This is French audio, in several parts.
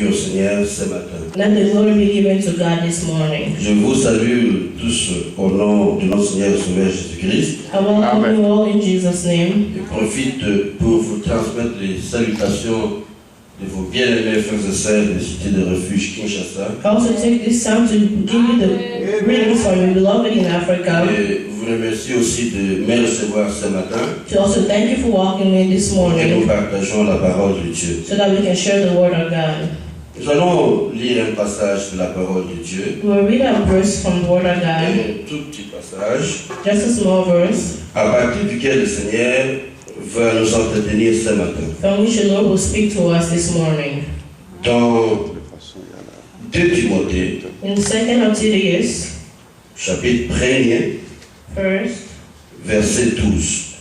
au Seigneur ce matin. Let the glory be given to God this morning. Je vous salue tous au nom de notre Seigneur et Sauveur Jésus-Christ. I welcome you all in Jesus' name. Je profite pour vous transmettre les salutations de vos bien-aimés frères et sœurs de Cité de Refuge Kinshasa. I also take this time to give you the greetings from your beloved in Africa. Et vous remercie aussi de me recevoir ce matin. To also thank you for walking in this Et nous morning partageons la parole de Dieu. so that we can share the word of God. Nous allons lire un passage de la parole de Dieu. We will read a verse from the word of God, Un tout petit passage just a small verse, à partir duquel le Seigneur va nous entretenir ce matin. from which the Lord will speak to us this morning. Dans 2 Timothée, In 2 Timothy, chapitre 1er, verset 12.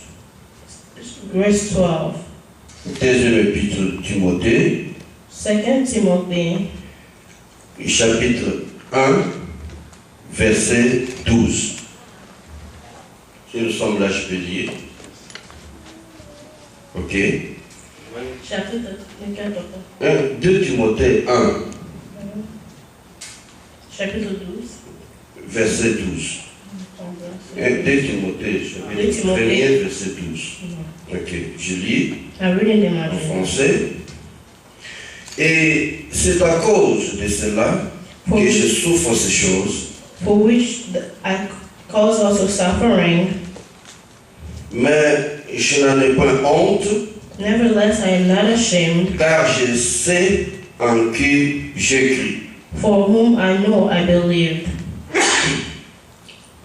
verse 12. Deuxième épître de Timothée, 2 Timothy, chapitre 1, verset 12. Si nous sommes là, je peux lire. Ok. chapitre 2 Timothée 1, chapitre 12. verset 12. 2 Timothée, chapitre 1er, verset 12. Ok, je lis I read in the en Bible. français. Et c'est à cause de cela que je souffre ces choses. For which I cause also suffering. Mais je n'en ai pas honte, Nevertheless, I am not ashamed, car je sais en qui j'écris. for whom I know I believe.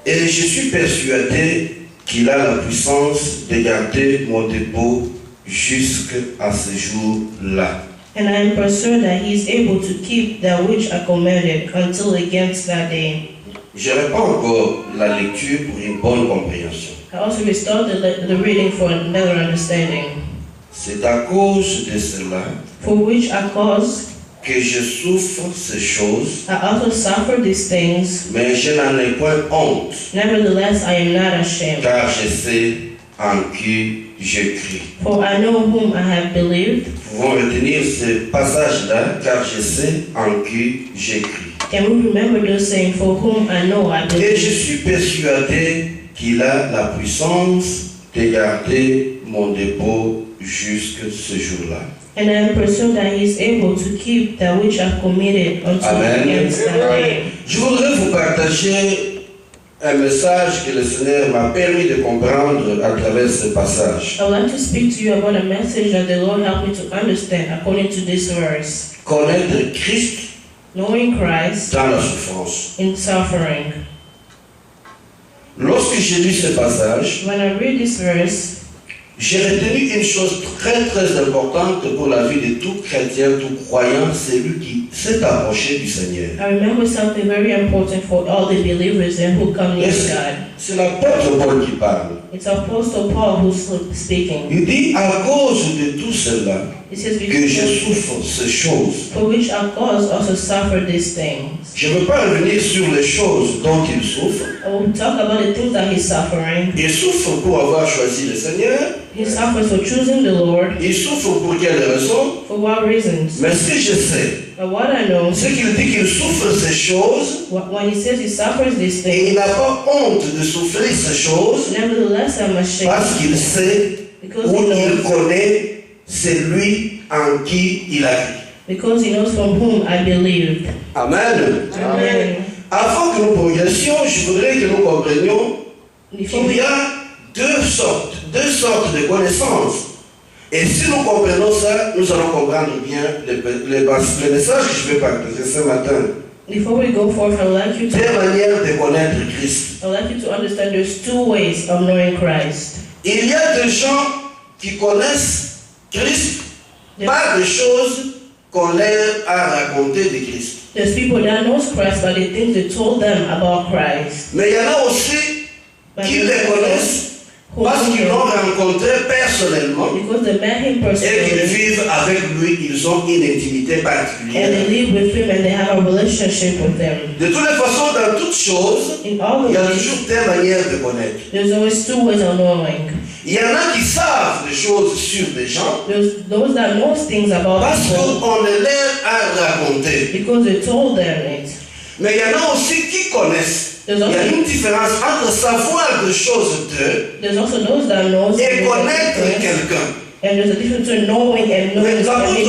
Et je suis persuadé qu'il a la puissance de garder mon dépôt jusqu'à ce jour-là. And I am persuaded that he is able to keep that which I commanded until against that day. Je reprends encore la lecture pour une bonne compréhension. I also restored the reading for a better understanding. C'est à cause de cela For which I cause, que je souffre ces choses, I also suffer these things. mais je n'en ai point honte, Nevertheless, I am not ashamed, car je sais en qui j'écris. for I know whom I have believed. Nous pouvons retenir ce passage-là, car je sais en qui j'écris. Can we remember those saying, for whom I know I Et je believe? suis persuadé qu'il a la puissance de garder mon dépôt jusqu'à ce jour-là. And I am persuaded that he is able to keep that which I have committed until Amen. against that day. Je voudrais vous partager un message que le Seigneur m'a permis de comprendre à travers ce passage. I would like to speak to you about a message that the Lord helped me to understand according to this verse. Connaître Christ Knowing Christ dans la souffrance. in suffering. Lorsque j'ai lu ce passage, When I read this verse, j'ai retenu une chose très très importante pour la vie de tout chrétien, tout croyant, celui qui s'est approché du Seigneur. I remember something very important for all the believers and who come near God. C'est l'apôtre Paul qui parle. It's Apostle Paul who's speaking. Il dit, à cause de tout cela, He says, que je souffre ces choses. for which I cause also suffer these things. Je ne veux pas revenir sur les choses dont il souffre. I will talk about the things that he's suffering. Il souffre pour avoir choisi le Seigneur. He suffers for choosing the Lord. Il souffre pour quelles raisons? For what reasons? Mais ce que je sais, But what I know, c'est qu'il dit qu'il souffre ces choses when he says he suffers these et il things, n'a pas honte de souffrir ces choses nevertheless I'm ashamed, parce qu'il sait because ou he il knows, connaît celui en qui il a cru. because he knows from whom I believed. Amen. Amen. Avant que nous progressions, je voudrais que nous comprenions Before qu'il we y a deux sortes de connaissances. Et si nous comprenons ça, nous allons comprendre bien le message que je vais partager ce matin. Before we go forth, I would like you Deux to manières de connaître Christ. I would like you to understand there's two ways of knowing Christ. Il y a des gens qui connaissent Christ par des choses qu'on leur a racontées de Christ. There's people that knows Christ by the things they told them about Christ. Mais il y en a aussi But qui le connaissent who Parce knew qu'ils him, l'ont rencontré personnellement because they met him et qu'ils personally, vivent avec lui, ils ont une intimité and particulière. they live with him, and they have a relationship with him. De toutes les façons, dans toutes choses, In all il y a of this, toujours deux manières de connaître. there's always two ways of knowing. Il y en a qui savent des choses sur des gens There's those that know things about parce people qu'on les leur a raconté. because they told them it. Mais il y en a aussi qui connaissent. Il y a une différence entre savoir des choses d'eux There's also those that know et connaître things, quelqu'un. and there's a difference between knowing and knowing Mais somebody.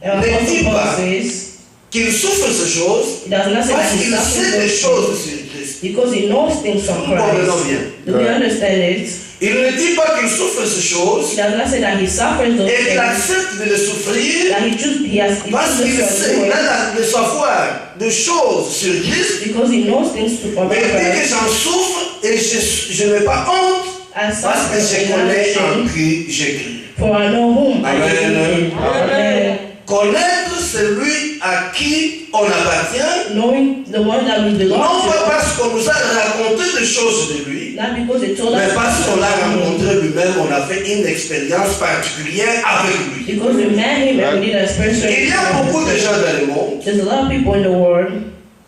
And ne Apostle dit Paul pas says, Qu'il souffre ces choses he does not say parce that he's qu'il sait des suffering choses sur Christ. because he knows things from Comprenons Christ. bien. Do we understand it? Il ne dit pas qu'il souffre ces choses He does not say that he suffers those et qu'il things, accepte de les souffrir that he has parce qu'il sait, il a le savoir des choses sur Christ. because he knows things from Mais il dit que Christ. j'en souffre et je n'ai pas honte I parce que suffer je and connais en I'm qui j'écris. for I know whom I Amen. believe. Amen. Connaître celui à qui on appartient, Knowing the one that we belong non pas to, parce qu'on nous a raconté des choses de lui, not because they told us, mais parce qu'on l'a rencontré lui-même, on a fait une expérience particulière avec lui. because we met him and we did a special Il y a beaucoup de gens dans le monde There's a lot of people in the world.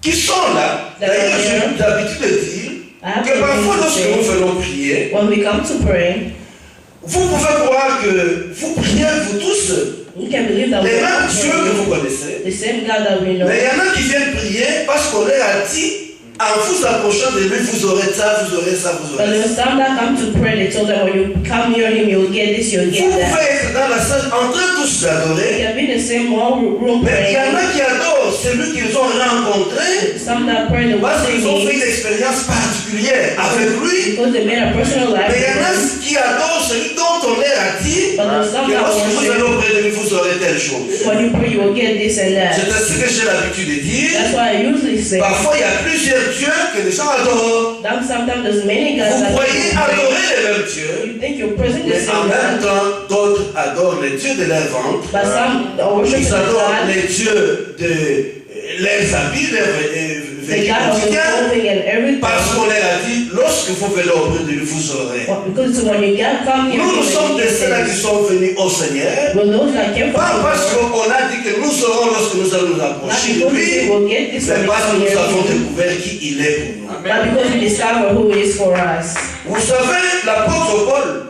qui sont là. D'ailleurs, j'ai l'habitude de dire que parfois lorsque nous venons prier, When we come to pray, vous pouvez croire que vous priez vous tous, you can believe that les we mêmes are dieux que vous connaissez. the same God that we know. Mais il y en a qui viennent prier parce qu'on leur a dit, en vous approchant de lui, vous aurez ça, vous aurez ça, vous But aurez there ça. was some that come to pray, they told them when you come near him, you'll get this, you'll Vous get that. pouvez être dans la salle en train tous They d'adorer, can be the same one room mais il y en praying. a qui adorent celui qu'ils ont rencontré Some that pray the parce one they qu'ils ont fait need une expérience particulière avec lui. because they made a personal life Mais il y en a with him. qui adorent celui dont on leur a dit But there's some que that lorsque vous allez worship, auprès de lui, vous aurez telle chose. when you pray, you will get this and C'est that. ainsi que j'ai l'habitude de dire. That's why I usually say Parfois, il y a plusieurs dieux que les gens adorent. that sometimes there's many gods Vous that croyez people pray. adorer les mêmes dieux, You think you're praising the mais en same même God, temps, d'autres adorent les dieux de leur ventre. but some are worshiping Ils the adorent God, les dieux de leurs habits, leurs the vêtements God of the quotidiens. clothing and everything. Parce qu'on leur a dit, lorsque vous venez auprès de lui, vous aurez. Well, because when you come here, Nous sommes de ceux-là qui sont venus au Seigneur. well, those that came Pas from parce the Lord, qu'on a dit que nous aurons lorsque nous allons nous not approcher de because we lui, will get this mais when we parce que come nous avons here, découvert qui il est pour nous. but because we discover who he is for us. Vous savez, l'apôtre Paul,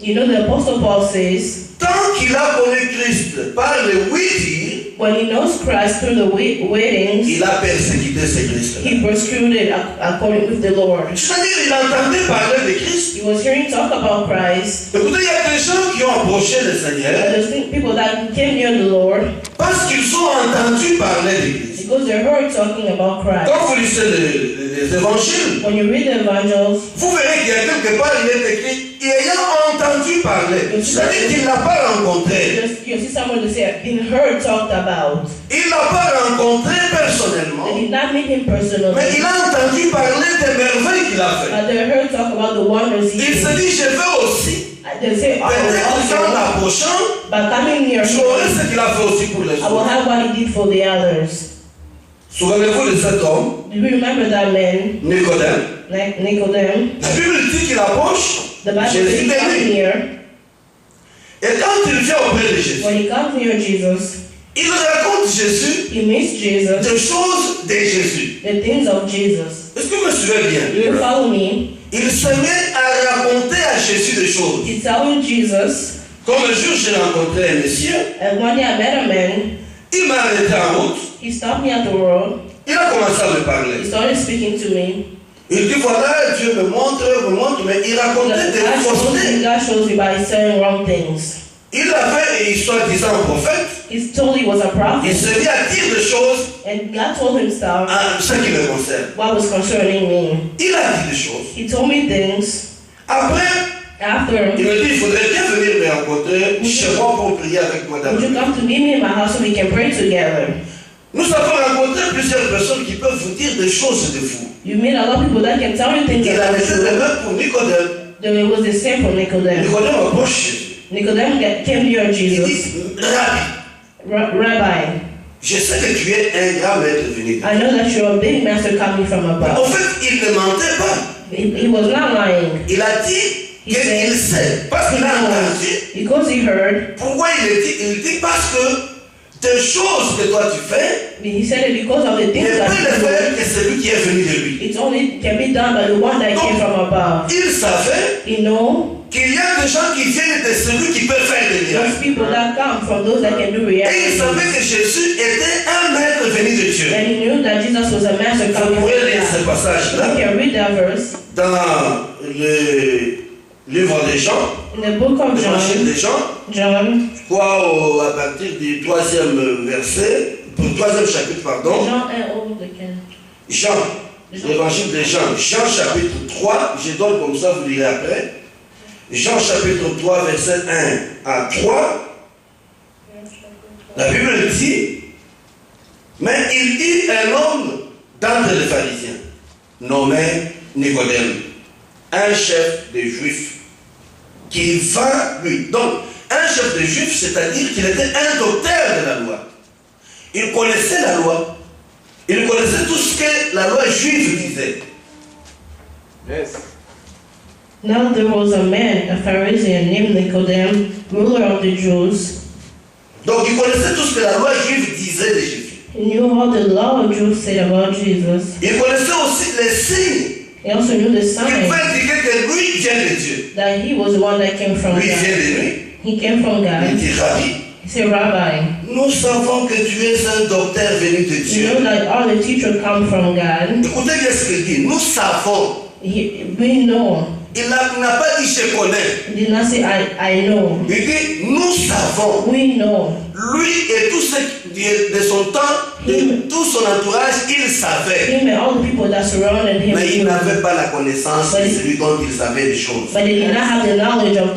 You know, the Apostle Paul says, tant qu'il a connu Christ par le oui-dire, when he knows Christ through the weddings, il a persécuté ce Christ. he persecuted according with the Lord. C'est-à-dire, il entendait parler de Christ. He was hearing talk about Christ. Écoutez, il y a des gens qui ont approché le Seigneur And there's people that came near the Lord parce qu'ils ont entendu parler de Christ. because they heard talking about Christ. Quand vous lisez les évangiles, When you read the evangels, vous verrez qu'il y a quelque part, il est écrit, ayant entendu parler. C'est-à-dire qu'il ne l'a pas rencontré. you see someone to say, been heard talked about. Il ne l'a pas rencontré They personnellement, did not meet him personally. mais il a entendu parler des merveilles qu'il a fait. But they heard talk about the wonders he Il se did. dit, je vais aussi. They say, I Peut-être will qu'en also, l'approchant, but coming near j'aurai him, ce qu'il a fait aussi pour les I will autres. have what he did for the others. Souvenez-vous de cet homme, Do you remember that man, Nicodème. Nicodemus? La Bible dit qu'il approche The Bible says Jésus he comes béni. near. Et quand il vient auprès de Jésus, When he comes near Jesus, il raconte Jésus, he meets Jesus, des choses de Jésus. the things of Jesus. Est-ce que vous me suivez bien? You follow me? Il se met à raconter à Jésus des choses. He's telling Jesus, Comme un jour j'ai rencontré un monsieur, and one day I met a man, il m'a arrêté en route, he stopped me at the road, il a commencé à me he parler. started speaking to me. Il dit voilà, Dieu me montre, mais il racontait des faussetés. God shows you by saying wrong things. Il avait, soi-disant prophète, He's told he was a il prophet, se mit à dire des choses and God told him stuff en ce qui me concerne. what was concerning me. Il a dit des choses. He told me things. Après, After, il me dit, il faudrait bien venir me rencontrer chez moi pour prier avec moi would you d'abord. come to meet me in my house so we can pray together? Nous avons rencontré plusieurs personnes qui peuvent vous dire des choses de vous. You meet a lot of people that can tell you things Il a about été de you. même pour Nicodème. Then it was the same for Nicodemus. Nicodème approche Jésus. Nicodemus came near Il Jesus. dit, Rabbi, Rabbi, je sais que tu es un grand maître venu. I know that you're a big master coming from En above. fait, il ne mentait pas. He was not lying. Il a dit, He qu'il said, sait, parce qu'il a entendu. because he heard, Pourquoi il dit parce que des choses que toi tu fais, he said it because of the ne things that peut le he faire do. que celui qui est venu de lui. It's only can be done by the one that came from above. Il savait You know, qu'il y a des gens qui viennent de celui qui peut faire des miracles. those people that come from those that can do Et il miracles. savait que Jésus était un maître venu de Dieu. And he knew that Jesus was a master Vous coming from pourrez lire ce God. passage-là You can read that verse dans le livre de Jean, in the book of l'évangile John. de Jean, John, je crois à partir du 3e verset, pour le 3e chapitre, pardon. John and all the can. Jean, l'évangile de Jean, Jean chapitre 3, je donne comme ça, vous lirez après. Jean chapitre 3, verset 1 à 3. La Bible dit, mais il y a un homme d'entre les pharisiens, nommé Nicodème, un chef des Juifs, qui vint lui. Donc, un chef des Juifs, c'est-à-dire qu'il était un docteur de la loi. Il connaissait la loi. Il connaissait tout ce que la loi juive disait. Yes. Now there was a man, a Pharisee named Nicodemus, ruler of the Jews. Donc, il connaissait tout ce que la loi juive disait de Jésus. He knew how the law of Jews said about Jesus. Il connaissait aussi les signes He also knew the qui sign pouvaient indiquer que lui vient de Dieu. that he was the one that came from Lui vient God. de lui. He came from Il God. dit, Rabbi, He said, Rabbi, nous savons que tu es un docteur venu de you Dieu. know that all the teachers come from God. Écoutez bien ce qu'il dit. Nous savons. We know. Il n'a pas dit je connais. He did not say, I know. Il dit nous savons. We know. Lui et tout ce de son temps, de tout son entourage, il savait. Him and all the people that surrounded him Mais il knew. n'avait pas la connaissance de celui dont il savait les choses. But they did not have the knowledge of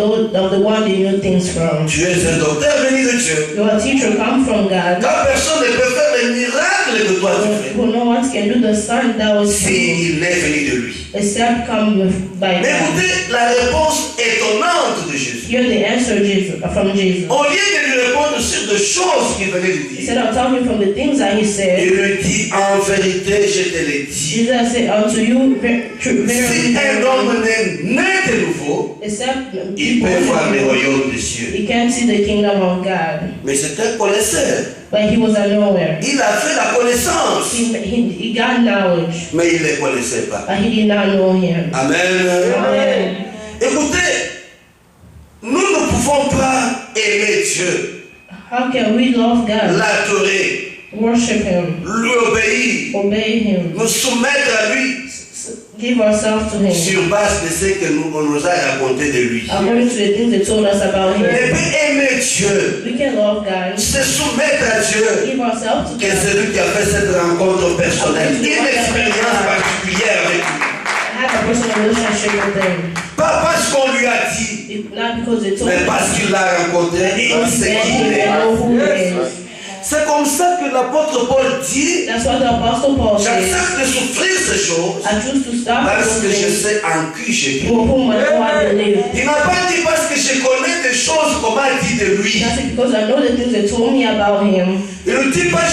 the one they knew things from. Tu es un docteur venu de Dieu. You're a teacher come from God. Car personne ne peut faire les miracles que toi tu fais. Who no one can do the sign that was true, S'il est venu de lui. except come by Mais God. écoutez la réponse étonnante de Jésus. Hear the answer from Jesus. Au lieu de lui répondre sur des choses qu'il venait de dire, Instead of talking from the things that he said, il lui dit en vérité, je te l'ai dit. Jesus said unto you, Si un homme n'est né de nouveau, except il people, peut voir le royaume des cieux. he can't see the kingdom of God. Mais c'est un connaisseur. But he was a nowhere. Il a fait la connaissance, He got knowledge, mais il ne le connaissait pas. but he did not know him. Amen. Amen. Écoutez, nous ne pouvons pas aimer Dieu, How can we love God, l'adorer, worship him, lui obéir, obey him, nous soumettre à lui give ourselves to him, sur base de ce que on nous a raconté de lui. according to the things they told us about On him? peut aimer Dieu, We can love God, se soumettre à Dieu, give ourselves to que God, celui qui a fait cette rencontre personnelle, une expérience particulière avec lui. have a personal relationship with him. Pas parce qu'on lui a dit, Not because they told mais us, parce qu'il l'a rencontré et il sait and qui he il est. know who he is. C'est comme ça que l'apôtre Paul dit, That's what the Apostle Paul said. j'accepte de souffrir ces choses I choose to stop parce que those je things sais en qui je vis. for whom I know I believe. Il n'a pas dit parce que je connais des choses qu'on m'a dit de lui. That's it, because I know the things they told me about him. Il ne dit pas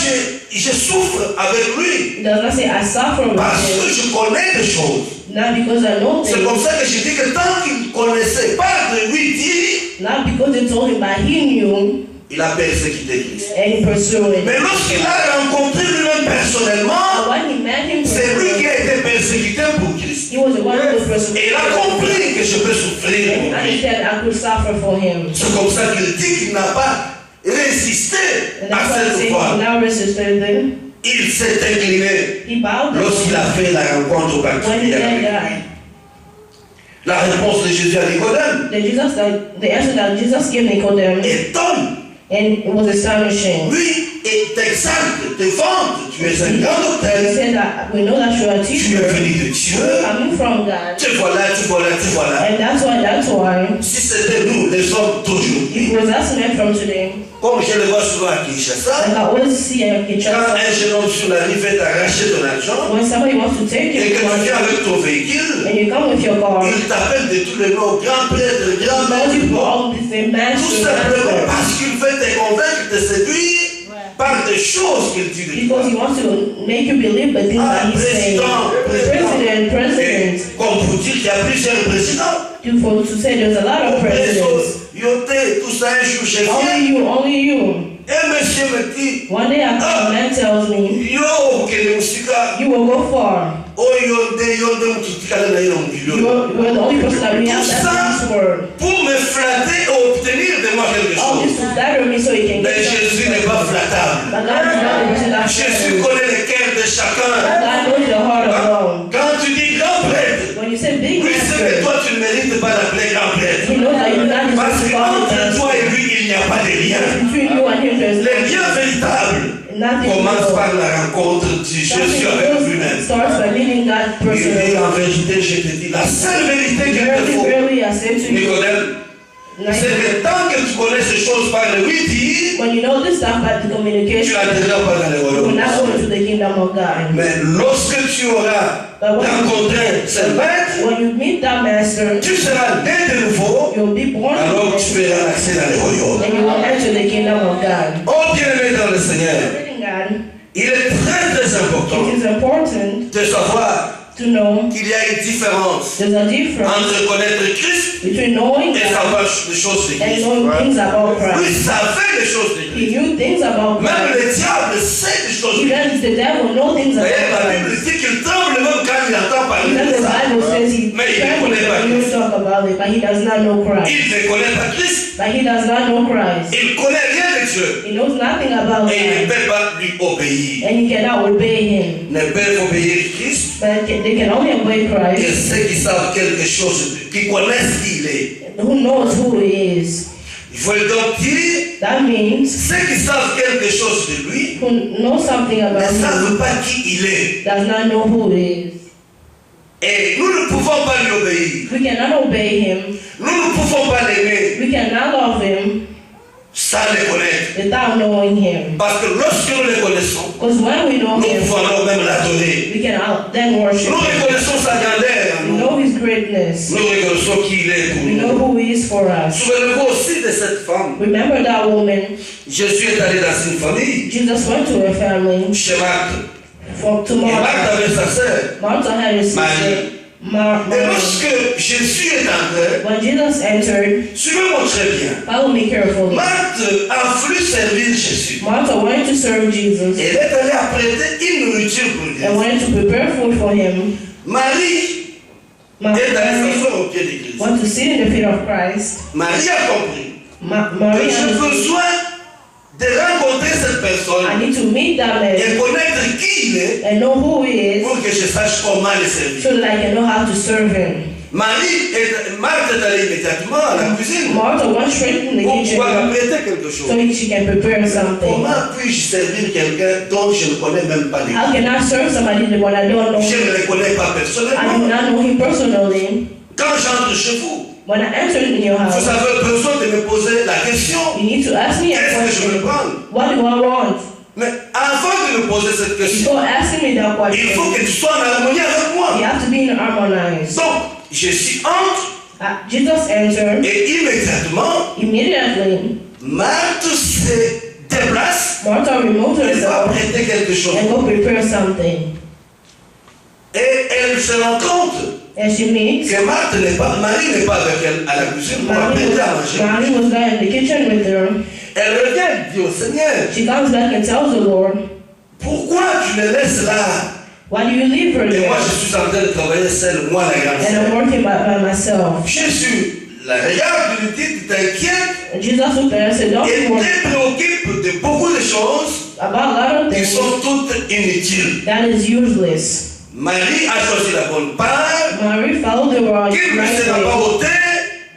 je souffre avec lui It does not say I suffer with parce him. que je connais des choses. Not because I know C'est things. comme ça que je dis que tant qu'il connaissait pas de lui dire, Not because they told him, but he knew il a persécuté Christ. and he pursued it. Mais lorsqu'il a rencontré lui-même personnellement, But when he met him, c'est lui qui a été persécuté pour Christ. he was the one who was Et persecuted. il a compris que je peux souffrir And pour he lui. said I could suffer for him. C'est comme ça qu'il dit qu'il n'a pas résisté And à that's why I cette say he voie. now resisted them. Il s'est incliné He bowed lorsqu'il a down fait la rencontre when he particulière met avec lui. God. La réponse de Jésus à Nicodème The answer that Jesus gave Nicodemus, étonne. and it was astonishing. Lui t'exalte, te vante. Tu es un grand He docteur. said that we know that you are a Tu es teacher venu de Dieu. coming from God, Tu voilà, tu voilà, tu voilà. and that's why Si c'était nous, les hommes d'aujourd'hui, it was us men from today. comme je le vois souvent à Kinshasa, Like I always see in quand Kinshasa, un jeune homme sur la rue veut t'arracher ton argent when somebody wants to take et que your tu viens money avec ton véhicule, and you come with your car, il t'appelle de tous les noms, grand prêtre, grand because you put maître. all these Tout simplement master parce qu'il veut te convaincre, te séduire par des choses qu'il dit de toi. because he wants to make you believe the things Ah, that he's saying. président. President. Et comme pour dire qu'il y a plusieurs présidents, To say there's a lot of presidents. Yoté, tout ça, un jour, je Only viens. you. Et monsieur me dit, One day a man tells me, yo, quelle musique. you will go far. Oh, yonde, mututikale na yo You are the only person that we have that's in this world. pour me flatter et obtenir de moi quelque All this chose. to flatter me so you can Mais get Jésus something. n'est pas flattable. But God is not the person that Jésus flatters. connaît le cœur de chacun. God knows the heart of all. Quand tu dis grand prêtre, When you say big oui, c'est que master, toi tu ne mérites pas d'appeler grand prêtre. he knows that you do not Parce deserve que to call him entre toi master. et lui, il n'y a pas de lien. Between you and him, there's Le lien véritable nothing commence more. par la rencontre de Jésus avec lui-même. Starts by meeting God Il dit personally. en vérité, je te dis, la seule vérité qu'il te faut, Verily, I say to you, Nicodème, c'est que tant que tu connais ces choses par le oui dire, when you know this stuff about the tu communication, n'atteindras pas dans le you will royaume. not go into the kingdom of God. Mais lorsque tu auras rencontré ce maître, When you meet that master, tu seras né de nouveau, you'll be born alors tu again, verras l'accès dans le royaume. and you will enter the kingdom of God. Oh bien-aimé dans le Seigneur, Living God, il est très important it is important de savoir to know qu'il y a une différence there's a difference entre connaître Christ between knowing et God savoir les choses de and Christ. knowing things about Lui Christ. savait les choses de He Christ. knew things about Même Christ. le diable sait des choses de Christ. Even the devil knows things about D'ailleurs, la Bible Christ. dit qu'il tremble même quand il entend parler Even de the ça. Bible says he Mais il ne connaît pas trembles when you Christ. talk about it, but he does not know Christ. Il ne connaît pas Christ. But he does not know Christ. Il ne connaît rien de Dieu. He knows nothing about Et il ne God, peut pas lui obéir. and he cannot obey him. Ne peuvent obéir Christ But they can only obey que Christ ceux qui savent quelque chose, qui connaissent qui il est. who knows who he is. Il faut donc dire, That means ceux qui savent quelque chose de lui who knows something ne about him savent pas qui il est. does not know who he is. Et nous ne pouvons pas lui obéir. We cannot obey him. Nous ne pouvons pas l'aimer We cannot love him sans le connaître. without knowing him. Parce que lorsque nous le connaissons, Because when we know nous him, pouvons alors même l'adorer. we can then worship Nous him. reconnaissons sa grandeur en We nous. know his greatness. Nous reconnaissons qui il est pour We know nous. who he is for us. Souvenez-vous aussi de cette femme. Remember that woman. Jésus est allé dans une famille, Jesus went to a family chez Marthe. to Et Marthe Martha. avait sa sœur. Martha had a sister, Et Mary. lorsque Jésus est entré, When Jesus entered, suivez-moi très bien. follow me carefully. Marthe a voulu servir Jésus. Martha went to serve Jesus Elle est allée apprêter une nourriture pour lui. and went to prepare food for him. Marie est allée Mary s'asseoir au pied de Christ. went to sit in the feet of Christ. Marie a compris Mary que j'ai understood, besoin de rencontrer cette I personne need to meet that man et connaître qui il est and know who he is pour que je sache comment le servir. so that I can know how to serve him. Marthe est allée immédiatement à la cuisine Martha went straight in the pour pouvoir kitchen apprêter quelque so chose. she can prepare something. Comment puis-je servir quelqu'un dont je ne connais même pas les How can I serve somebody when I don't know Je him? ne le connais pas I do personnellement. not know him personally. Quand j'entre chez vous, When I enter in your vous house, avez besoin de me poser la question, you need to ask me a qu'est-ce que je question. veux prendre? What do I want? Mais avant de me poser cette question, Before asking me that il faut question, que tu sois en harmonie avec you moi. have to be harmonized. Donc, je suis entre Jesus entered. et immédiatement, Immediately, Marthe se déplace Martha removed et va herself prêter quelque chose. and go prepare something. Et elle se rend compte And she meets que Marie n'est pas avec elle à la cuisine pour apprêter à manger. Mary was there in the kitchen with her. Elle revient et dit au Seigneur, She comes back and tells the Lord, pourquoi tu me laisses là? why do you leave her Et there? moi je suis en train de travailler seul, moi la grande And I'm sœur. working by myself. Jésus la regarde, lui dit, tu t'inquiètes, And Jesus looked at her and said, don't et worry te préoccupe de beaucoup de choses about a lot of qui things. sont toutes inutiles. That is useless. Marie a choisi la bonne part, Mary followed the right qu'il ne se n'a way. pas ôté,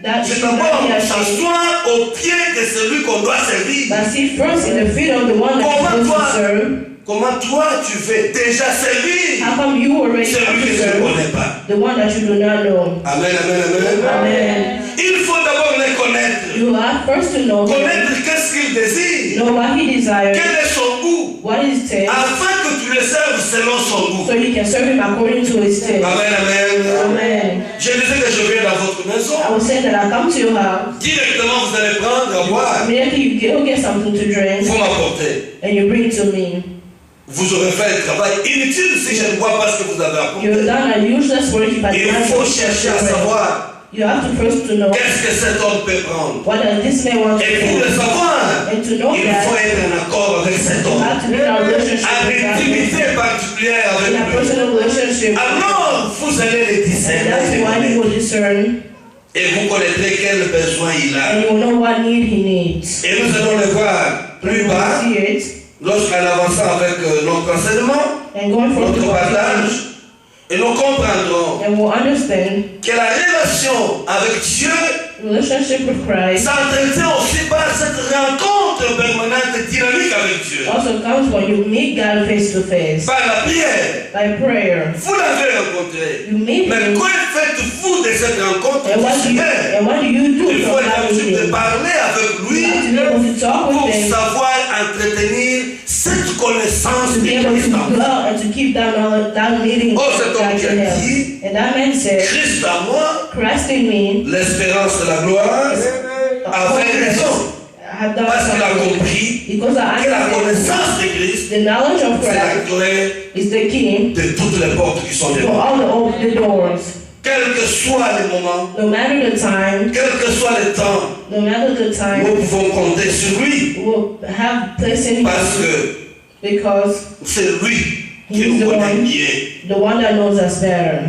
That c'est she d'abord not s'asseoir au pied de celui qu'on doit servir. but sit first in the feet of the one that Comment is supposed toi, to serve. comment toi tu fais déjà servir How come you already have celui to que tu ne serve connais pas? the one that you do not know? Amen, amen, amen. Amen. Il faut d'abord les connaître. You have first to know him, Connaître qu'est-ce qu'il désire, know what he desires, quel est son goût, what is his taste, afin que tu le serves selon son goût. so you can serve him according to his taste. Amen, amen. Amen. Je disais que je viens dans votre maison. I was saying that I come to your house, Directement, vous allez prendre à boire. immediately you go get something to drink, Vous m'apportez. and you bring it to me. Vous aurez fait un travail inutile si je ne vois pas ce que vous avez You've apporté. done a useless work if I Il did not faut know chercher à what you savoir You have to first to know qu'est-ce que cet homme peut prendre. what does this man want to Et pour do. le savoir, And to know il that, faut être en accord avec cet you homme. have to be in a relationship En with God. intimité particulière In a avec lui. personal relationship. Alors, vous allez les And that's why discerner. you will discern Et vous connaîtrez quel besoin il a. and you will know what need he needs. Et nous allons le voir plus You bas, will see it. lorsqu'en avançant avec notre enseignement, And going forward notre to partage, et nous comprendrons and we'll understand que la relation avec Dieu relationship with Christ s'entretient aussi par cette rencontre permanente et dynamique avec Dieu. also comes when you meet God face to face. Par la prière. By prayer. Vous l'avez rencontré. You meet Mais him. que faites-vous de cette rencontre And what do you do Il faut from être that capable de meeting? parler avec lui You have to be able to talk pour with him, savoir entretenir cette connaissance to de be able Christ to en vous. dwell and to keep that meeting Oh, cet homme that qui you a have. dit, And that man said, Christ en moi, Christ in me, l'espérance de la gloire, avait raison. have done Parce qu'il a something. compris Because I que la understand connaissance de Christ, the knowledge of c'est la Christ clé is the key de toutes les portes qui sont for devant. all the open doors. Quel que soit le moment, No matter the time, quel que soit le temps, no matter the nous time, pouvons compter sur lui. we'll have place in Parce him que because c'est lui qui he's nous the connaît one, bien. the one that knows us better.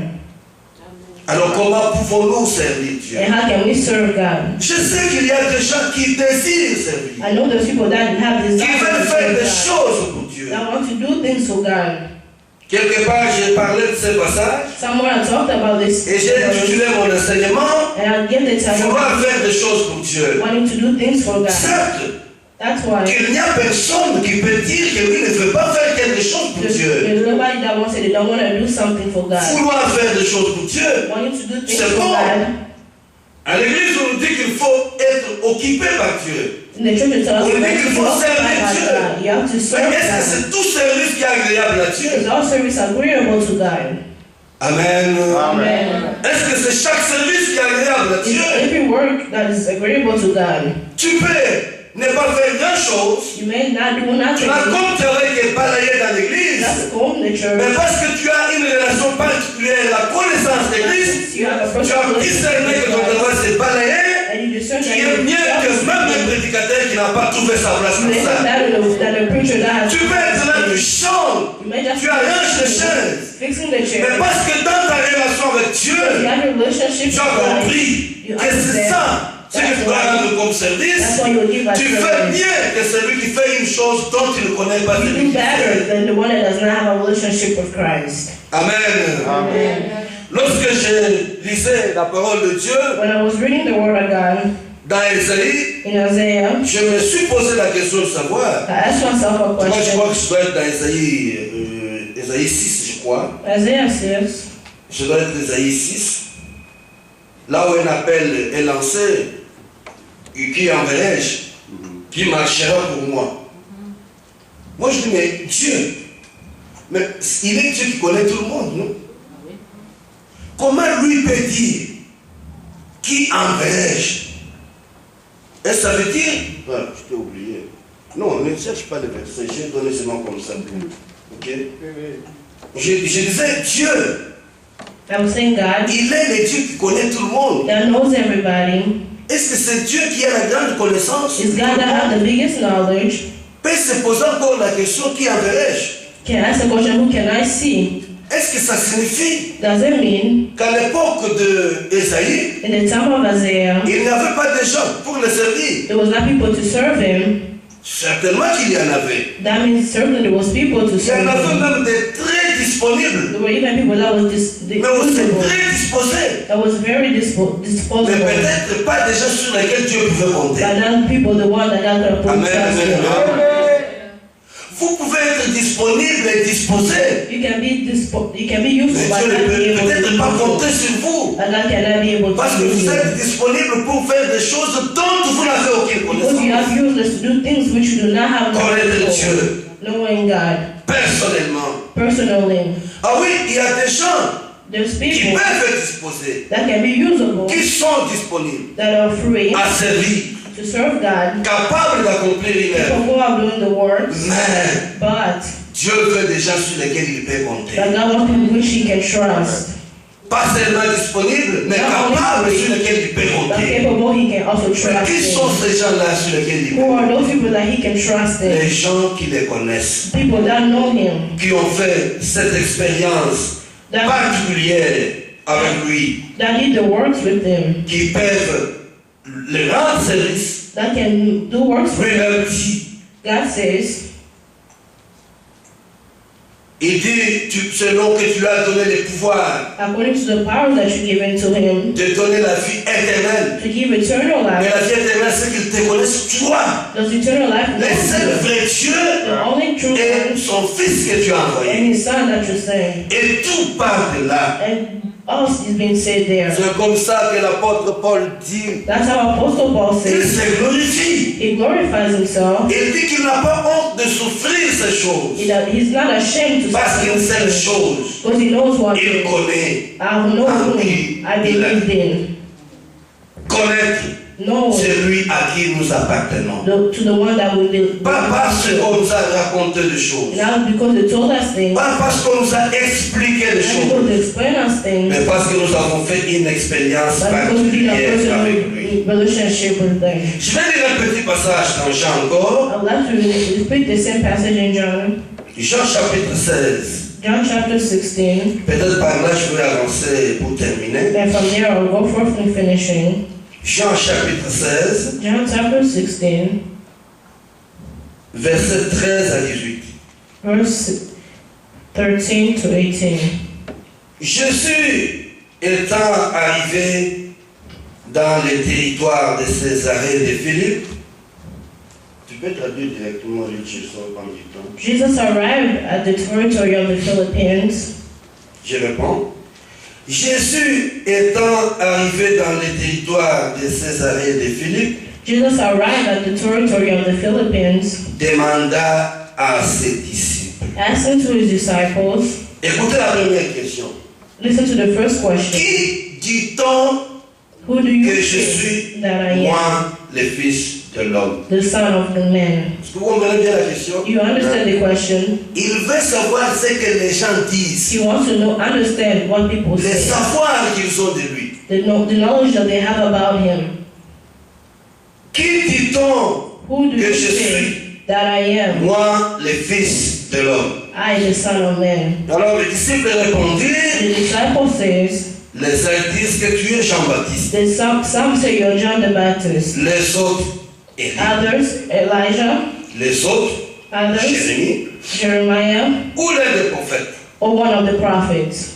Alors comment pouvons-nous servir Dieu? And how can we serve God? Je sais qu'il y a des gens qui désirent servir, I know there's people that have qui desire veulent to faire serve des God, choses pour Dieu. that want to do things for God. Quelque part, j'ai parlé de ce passage Somewhere I talked about this, et j'ai intitulé mon enseignement and I get the title Vouloir faire des choses pour Dieu. wanting to do things for God. Certes, That's why qu'il n'y a personne qui peut dire que lui ne veut pas faire quelque chose pour Dieu. there's nobody that wants to say they don't want to do something for God. Vouloir faire des choses pour Dieu. Wanting to do things C'est for bon. God. À l'église, on nous dit qu'il faut être occupé par Dieu. In the church it tells us On dit that qu'il you faut have to servir serve Dieu. God. You have to Mais serve est-ce que God. c'est tout service qui est agréable à Dieu? Is all service agreeable to God? Amen. Amen. Est-ce que c'est chaque service qui est agréable à Is Dieu? every work that is agreeable to God? Tu peux ne pas faire grand-chose. You may not do Tu nothing. vas comme tu aurais balayé dans l'église. Just go in the Mais church. parce que tu as une relation particulière, la connaissance de Christ, You have a tu personal as discerné que ton relationship with devoir God, c'est balayer, and you discern qui that est mieux que même un you prédicateur qui n'a pas trouvé sa place may pour have ça. that a preacher that has Tu peux être là, tu chantes, you may just tu arranges les chaises. fixing the Mais chair. parce que dans ta relation avec You Dieu, have a relationship tu with as God. compris You que c'est understand. ça ce que tu dois rendre comme That's service. why you give us Tu fais service. mieux que celui qui fait une chose dont tu ne connais pas You celui do qui better fait. than the one that does not have a relationship with Christ. Amen. Amen. Lorsque je lisais la parole de Dieu When I was reading the Word of God dans Isaïe, in Isaiah, je me suis posé la question de savoir. I asked myself a Moi, je question. crois que je dois être dans Isaïe 6, je crois. Isaiah says, Je dois être Isaïe 6. Là où un appel est lancé, et qui enverrai-je, qui marchera pour moi. Moi, je dis, mais Dieu, mais il est Dieu qui connaît tout le monde, non? Comment lui peut dire, qui enverrai-je? Et ça veut dire, ah, je t'ai oublié. Non, ne cherche pas le verset, j'ai donné seulement comme ça. Ok? Je disais, Dieu, I was saying God il est le Dieu qui connaît tout le monde. that knows everybody. Est-ce que c'est Dieu qui a la grande connaissance? Is God that has the biggest knowledge? Peut se poser encore la question, qui enverrai-je? Can I ask the question, who can I see? Est-ce que ça signifie Does it mean qu'à l'époque d'Ésaïe, in the time of Isaiah, il n'y avait pas de gens pour le servir? there was not people to serve him? Certainement qu'il y en avait. That means certainly there was people to Il y en serve avait him. même des très disponibles, There were even people that was mais aussi disposable. très disposés. That was very Mais disposable. peut-être pas des gens sur lesquels Dieu pouvait compter. But not people, the one that God could put Amen, trust amen, in. amen. Vous pouvez être disponible et disposé, You can be useful, mais but Dieu not ne be peut able to peut-être be pas useful. compter sur vous. And God cannot be able Parce to que use vous you. êtes disponible pour faire des choses dont vous n'avez aucune Because you connaissance. have useless to do things which you do not have Connaître knowledge for. Dieu Knowing God personnellement. personally. Ah oui, il y a des gens There's qui people peuvent être disposés, that can be usable, qui sont disponibles that are free à servir, to serve God, capables d'accomplir une œuvre. people who are doing the works, Mais but Dieu veut des gens sur lesquels il peut compter. that God wants people which He can trust. pas seulement disponible, mais capable sur lequel il peut but compter. capable he can also Mais trust qui sont in. ces gens-là sur lesquels il peut Who are compter? those people that he can trust Les in? gens qui les connaissent, People that know him, qui ont fait cette expérience that, particulière avec lui, that did the works with him, qui peuvent le rendre service. that can do works for him. Lui-même dit, God says, il dit, selon que tu lui as donné le pouvoir according to the power that you given to him, de donner la vie éternelle. to give eternal Mais life. la vie éternelle, c'est qu'ils te connaissent toi, Does eternal life le know seul you? vrai Dieu The only true et God son Fils que tu as envoyé. and his son that you say. Et tout part de là. And us is being said there. C'est comme ça que l'apôtre Paul dit, That's how Apostle Paul il says. se glorifie. He glorifies himself. Il dit qu'il n'a pas honte de souffrir ces choses. He's not ashamed to Parce say qu'une seule things chose, because he knows what il connaît. I know whom I believed in. Connaître No, celui à qui nous appartenons. to the one that we live. Pas parce qu'on nous a raconté des choses. Not because they told us things, Pas parce qu'on nous a expliqué des not choses. because they explain us things, Mais parce que nous avons fait une expérience but because we did a particulière avec lui. personal relationship with them. Je vais lire un petit passage dans Jean encore. I would like to repeat the same passage in John. Jean chapitre 16. John chapter 16, Peut-être par là je vais avancer pour terminer. and from there I'll go forth in finishing. Jean chapitre 16, John chapter 16, versets 13 à 18. verse 13 to 18. Jésus étant arrivé dans les territoires de Césarée de Philippe, tu peux traduire directement le Jésus en du temps. Jesus arrived at the territory of the Philippines. Je réponds. Jésus étant arrivé dans les territoires de Césarée de Philippe, Jesus arrived at the territory of the Philippines, demanda à ses disciples. asking to his disciples, Écoutez la première question. listen to the first question. Qui dit-on Who do you que je think suis, that I am? moi, le Fils de l'homme? The Son of the Man. Est-ce que vous comprenez bien la question? You understand the question? Il veut savoir ce que les gens disent, He wants to know, understand what people le say, savoir qu'ils ont de lui. the knowledge that they have about him. Qui dit-on Who do que you je suis, think that I am? moi, le Fils de l'homme? I, the Son of Man. Alors les disciples répondirent, The disciple says, les uns disent que tu es Jean-Baptiste, some say you're John the Baptist, les autres Élie, others Elijah, les autres others Jérémie Jeremiah, ou l'un des prophètes. or one of the prophets.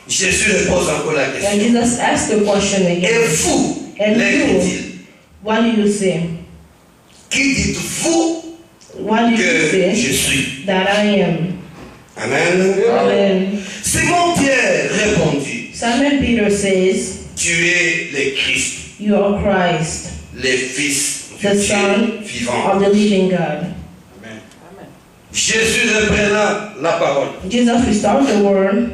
Jésus repose encore la And question. Jesus asked the question Et again, vous, And les you? dit-il, what do you say? qui dites-vous What do you que je say suis? that I am? Amen. Amen. Simon Pierre répondit, Simon Peter says, tu es le Christ, you are Christ, le Fils du the Dieu Son vivant. of the living God. Jésus reprena la parole Jesus restored the word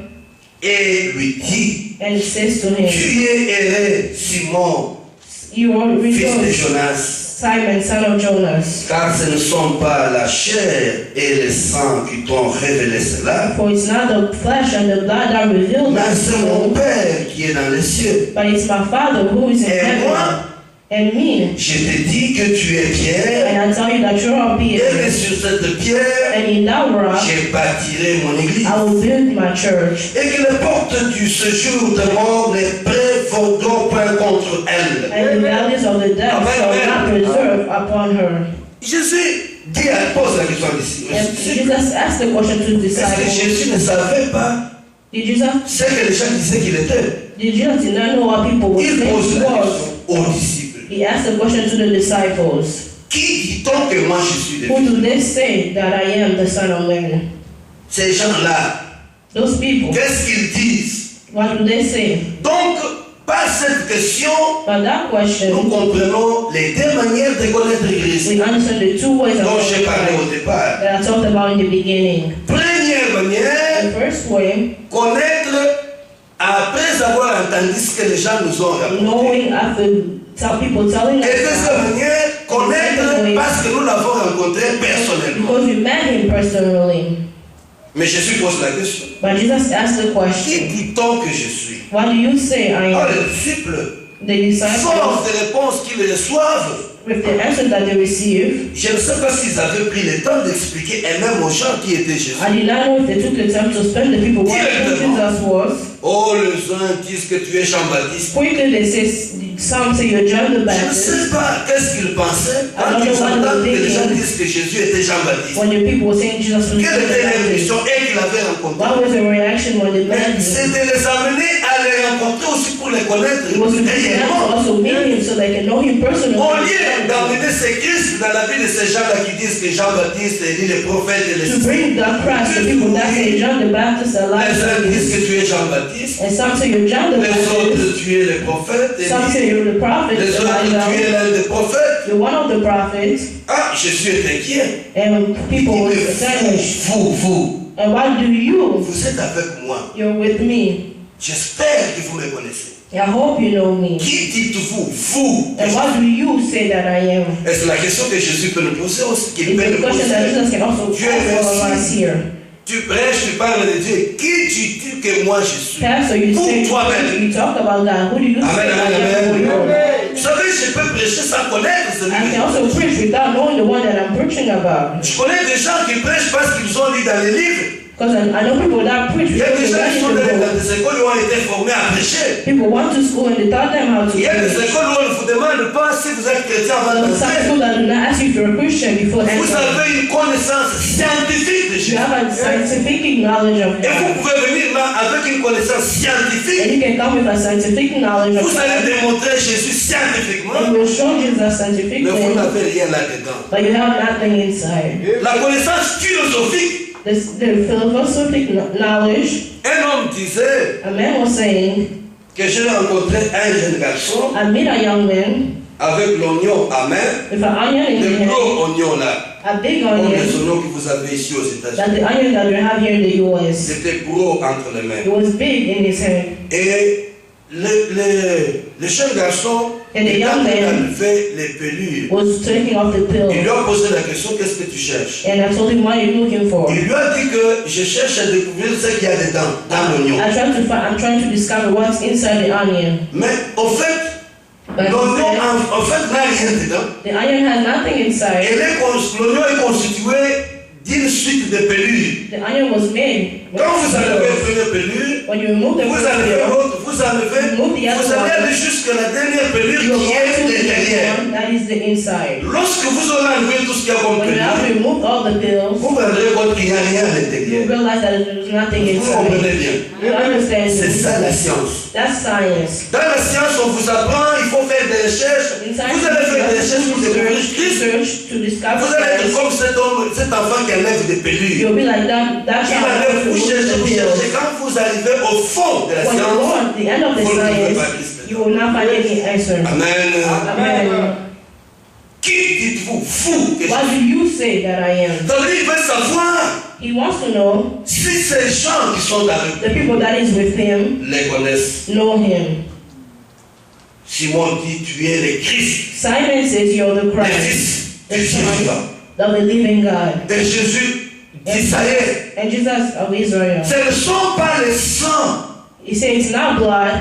et lui dit, and says to him, tu es heureux, Simon, you are fils de rejoice, Jonas, Simon, son of Jonas, car ce ne sont pas la chair et le sang qui t'ont révélé cela, for it's not the flesh and the blood that revealed mais that c'est to mon you, Père qui est dans les cieux. but it's my Father who is in Et heaven. moi, And me, je te dis que tu es Pierre, and I tell you that you are et que Peter, sur cette pierre, and in that rock je bâtirai mon église. I will build my church, Et que les portes du séjour de mort ne prévaudront point contre elle. and the valleys of the dead shall not preserve upon her. Jésus pose la question ici. And Jesus asked the question to the Est-ce que disciples, Jésus ne savait pas did Jesus ce que les gens disaient qu'il était? did not know what people were Il saying pose he la was? question aux disciples. He asked the question to the disciples, Qui dit-on que moi je suis le who Fils? do they say that I am the Son of Man? Ces gens-là, Those people, qu'est-ce qu'ils disent? what do they say? Donc, par cette question, But that nous question, comprenons les deux manières de connaître l'Église we understand the two ways of dont j'ai parlé au knowing départ. that I talked about in the beginning. Première manière, The first way, connaître après avoir entendu ce que les gens nous ont raconté. knowing after people telling Et us deuxième that, manière, connaître parce que nous l'avons rencontré personnellement. because we met him personally. Mais Jésus pose la question. But Jesus asked the Qui question, dit-on que je suis? what do you say I Ah, am? les disciples, The disciples, force des réponses qu'ils reçoivent. with the answer that they receive, Je ne sais pas s'ils avaient pris le temps d'expliquer et même aux gens qui étaient Jésus. I did not know if they took the time to spend the people what Jesus was. Oh, les uns disent que tu es Jean-Baptiste. Quickly they say, some say you're John the Je ne Baptist. sais pas qu'est-ce qu'ils pensaient I quand don't ils know what entendent they que les gens think. disent que Jésus était Jean-Baptiste. When the people were saying Jesus was John Quelle the était Baptist, l'émission et qu'il avait rencontré? what was the reaction when they met Mais him? c'est de les amener à les rencontrer aussi pour les connaître It was to bring them to réellement. also meet him so they can know him Au personally. lieu d'emmener ces Christ dans la vie de ces gens-là qui disent que Jean-Baptiste est les prophètes et les To bring the Christ to people that say John the Baptist les uns disent alive. que tu es Jean-Baptiste, And some say you're John the les Baptist. autres tu es le prophète, et Some say you're the prophet, les autres tu Elijah. es l'un des prophètes. You're one of the prophets. Ah, Jésus est inquiet. And people were Mais astonished. vous, And what do you? vous êtes avec moi. You're with me. J'espère que vous me connaissez. I hope you know me. Qui dites-vous, vous? And what do you say that I am? Et c'est la question que Jésus peut nous poser aussi, qu'il It's peut a nous question that poser. Jesus can also Dieu ask all of us merci. here. Tu prêches, tu parles de Dieu. Qui dis-tu que moi je suis? Pastor, you Pour say, toi-même. you talk about God. Who do you Amen, say amen, I am for amen. you? Vous savez, je peux prêcher sans connaître I celui can also preach without knowing the one that I'm preaching about. Je connais des gens qui prêchent parce qu'ils ont lu dans les livres. Because I know people that preach Il y a des because gens qui they sont read dans the book. des écoles où ont été formés à prêcher. People went to school and they taught them how to Il y a des preach. écoles où on vous demande pas si vous êtes chrétien avant Some d'entrer. people that do not ask you if you're a Christian before Vous entering. avez une connaissance scientifique de You Jésus. have a scientific knowledge of Et vous God. pouvez venir là avec une connaissance And scientifique. you can come with a scientific knowledge of Vous allez God. démontrer Jésus And scientifiquement. will show Jesus Mais scientifically, vous n'avez rien là-dedans. but you have nothing inside. La connaissance philosophique. The philosophic knowledge, Un homme disait a man was saying, que j'ai rencontré un jeune garçon I met a young man avec l'oignon à main. with an onion in Le his hand, gros oignon là. a big Comme les onion, oignons que vous avez ici aux that États-Unis. the onion that we have here in the US. C'était gros entre les It mains. was big in his hand. Et le jeune garçon And the il a young man enlevé les pelures. was taking off the Il pill. lui a posé la question, qu'est-ce que tu cherches? And I told him, what are you looking for? Il lui a dit que je cherche à découvrir ce qu'il y a dedans, dans l'oignon. I'm trying to discover what's inside the onion. Mais au fait, But l'oignon he said, en fait n'a rien dedans. the onion has nothing inside. L'oignon est constitué d'une suite de pelures. The onion was made. with Quand vous enlevez pills. une pelure, When you remove the vous first enlevez pill, l'autre, vous enlevez, vous allez aller jusqu'à la dernière pelure you qui go est to the derrière. one that is the inside. Lorsque vous aurez enlevé tout ce qu'il y a comme When you have pelure, removed all the pills, vous vous rendrez compte qu'il n'y a rien à you l'intérieur. realize that there's nothing Vous inside. comprenez bien. You understand C'est this? ça la science. That's science. Dans la science, on vous apprend, il faut faire des recherches. Inside, Vous allez faire des recherches pour découvrir Christ. research to discover Vous allez être Christ. comme cet homme, cet enfant qui enlève des pelures. You'll be like that Il child enlève, who vous removes cherchez, the vous pills. cherchez. Quand vous arrivez au fond de la When you science, go at the end of the vous ne trouvez pas science, Christ. you will not find any answer. Amen. Amen. Qui dites-vous, vous, que je What suis? do you say that I am? Donc il veut savoir He wants to know si ces gens qui sont avec the people that is with him lui les connaissent. know him. Simon dit, tu es le Christ, Simon says you're the le Christ, Fils the du Dieu vivant. Son of the living God. Et Jésus d'Israël. And Jesus of Israel. Ce ne sont pas les sangs, He says it's not blood,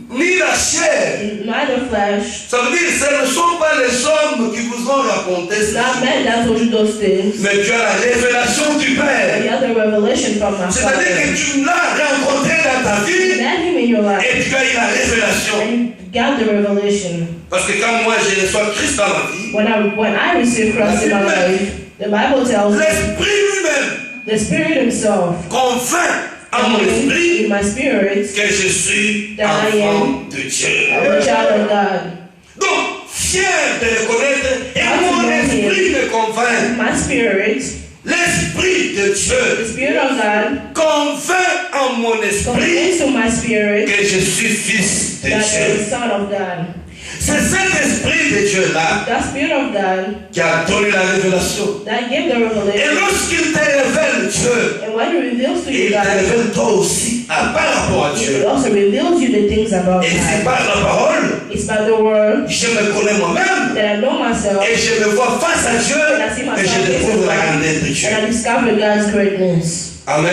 ni la chair. neither flesh, Ça veut dire que ce ne sont pas les hommes qui vous ont raconté it's ça. not men that told you those things. Mais tu as la révélation du But Père. you have the revelation from my C'est-à-dire Father. que tu l'as rencontré dans ta You vie met him in your life, et tu as eu la révélation. and you got the revelation. Parce que quand moi je reçois Christ dans ma vie, When I receive Christ in my life, the Bible tells me l'Esprit lui-même the Spirit Himself convainc à mon in esprit my spirit, que je suis That I enfant de Dieu. I'm a child of God. Donc, fier de le connaître, et I mon know esprit me convainc. My spirit, L'Esprit de the Dieu Spirit of God, convainc en mon esprit conveys to my spirit que je suis fils de that I'm Dieu. the Son of God. C'est cet Esprit de Dieu-là That Spirit of God qui a donné la révélation. that gave the Et revelation. lorsqu'il te révèle Dieu, And what it reveals to Et you il te guys, révèle toi aussi par rapport à it Dieu. also reveals you the things about Et c'est God. par la parole, It's by the word je me connais moi-même. that I know myself Et je me vois face à Dieu et je découvre la grandeur de Dieu. and I discover God's greatness. Amen.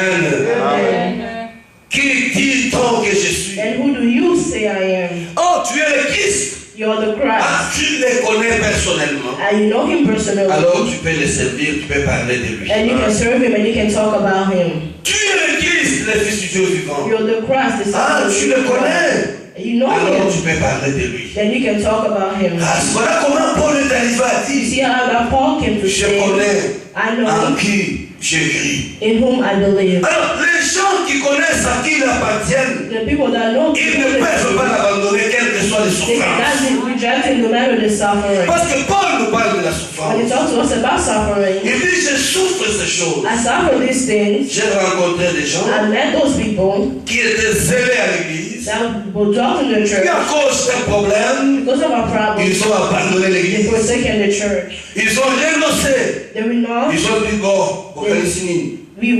Amen. Qui dit-on que je suis? And who do you say I am? Oh, tu es le Christ. You're the Ah, Christ. tu le connais personnellement. And you know him personally. Alors tu peux le servir, tu peux parler de lui. And you can serve him and you can talk about him. Tu es le Christ, le Fils du Dieu vivant. You're the Christ, the Ah, Son of tu the le living God. connais. You know Alors him. tu peux parler de lui. Then you can talk about him. Ah, voilà comment Paul est arrivé à You dire, see how Paul came to je say, connais I know en him qui j'écris. in whom I believe. Alors, les gens qui connaissent à qui ils appartiennent, The people that know ils ne peuvent pas l'abandonner, quelles que soient les they souffrances. cannot reject him no matter the suffering. Parce que Paul nous parle de la When he souffrance. talks to us about suffering, Il dit, je souffre ces choses. I suffer these things. J'ai rencontré des gens I met those people qui étaient zélés à l'église, that were taught in the et church à cause d'un problème, because of our problems. ils ont abandonné They l'église. forsaken the church. Ils ont renoncé. They renounced. Ils ont dit, bon, vous connaissez.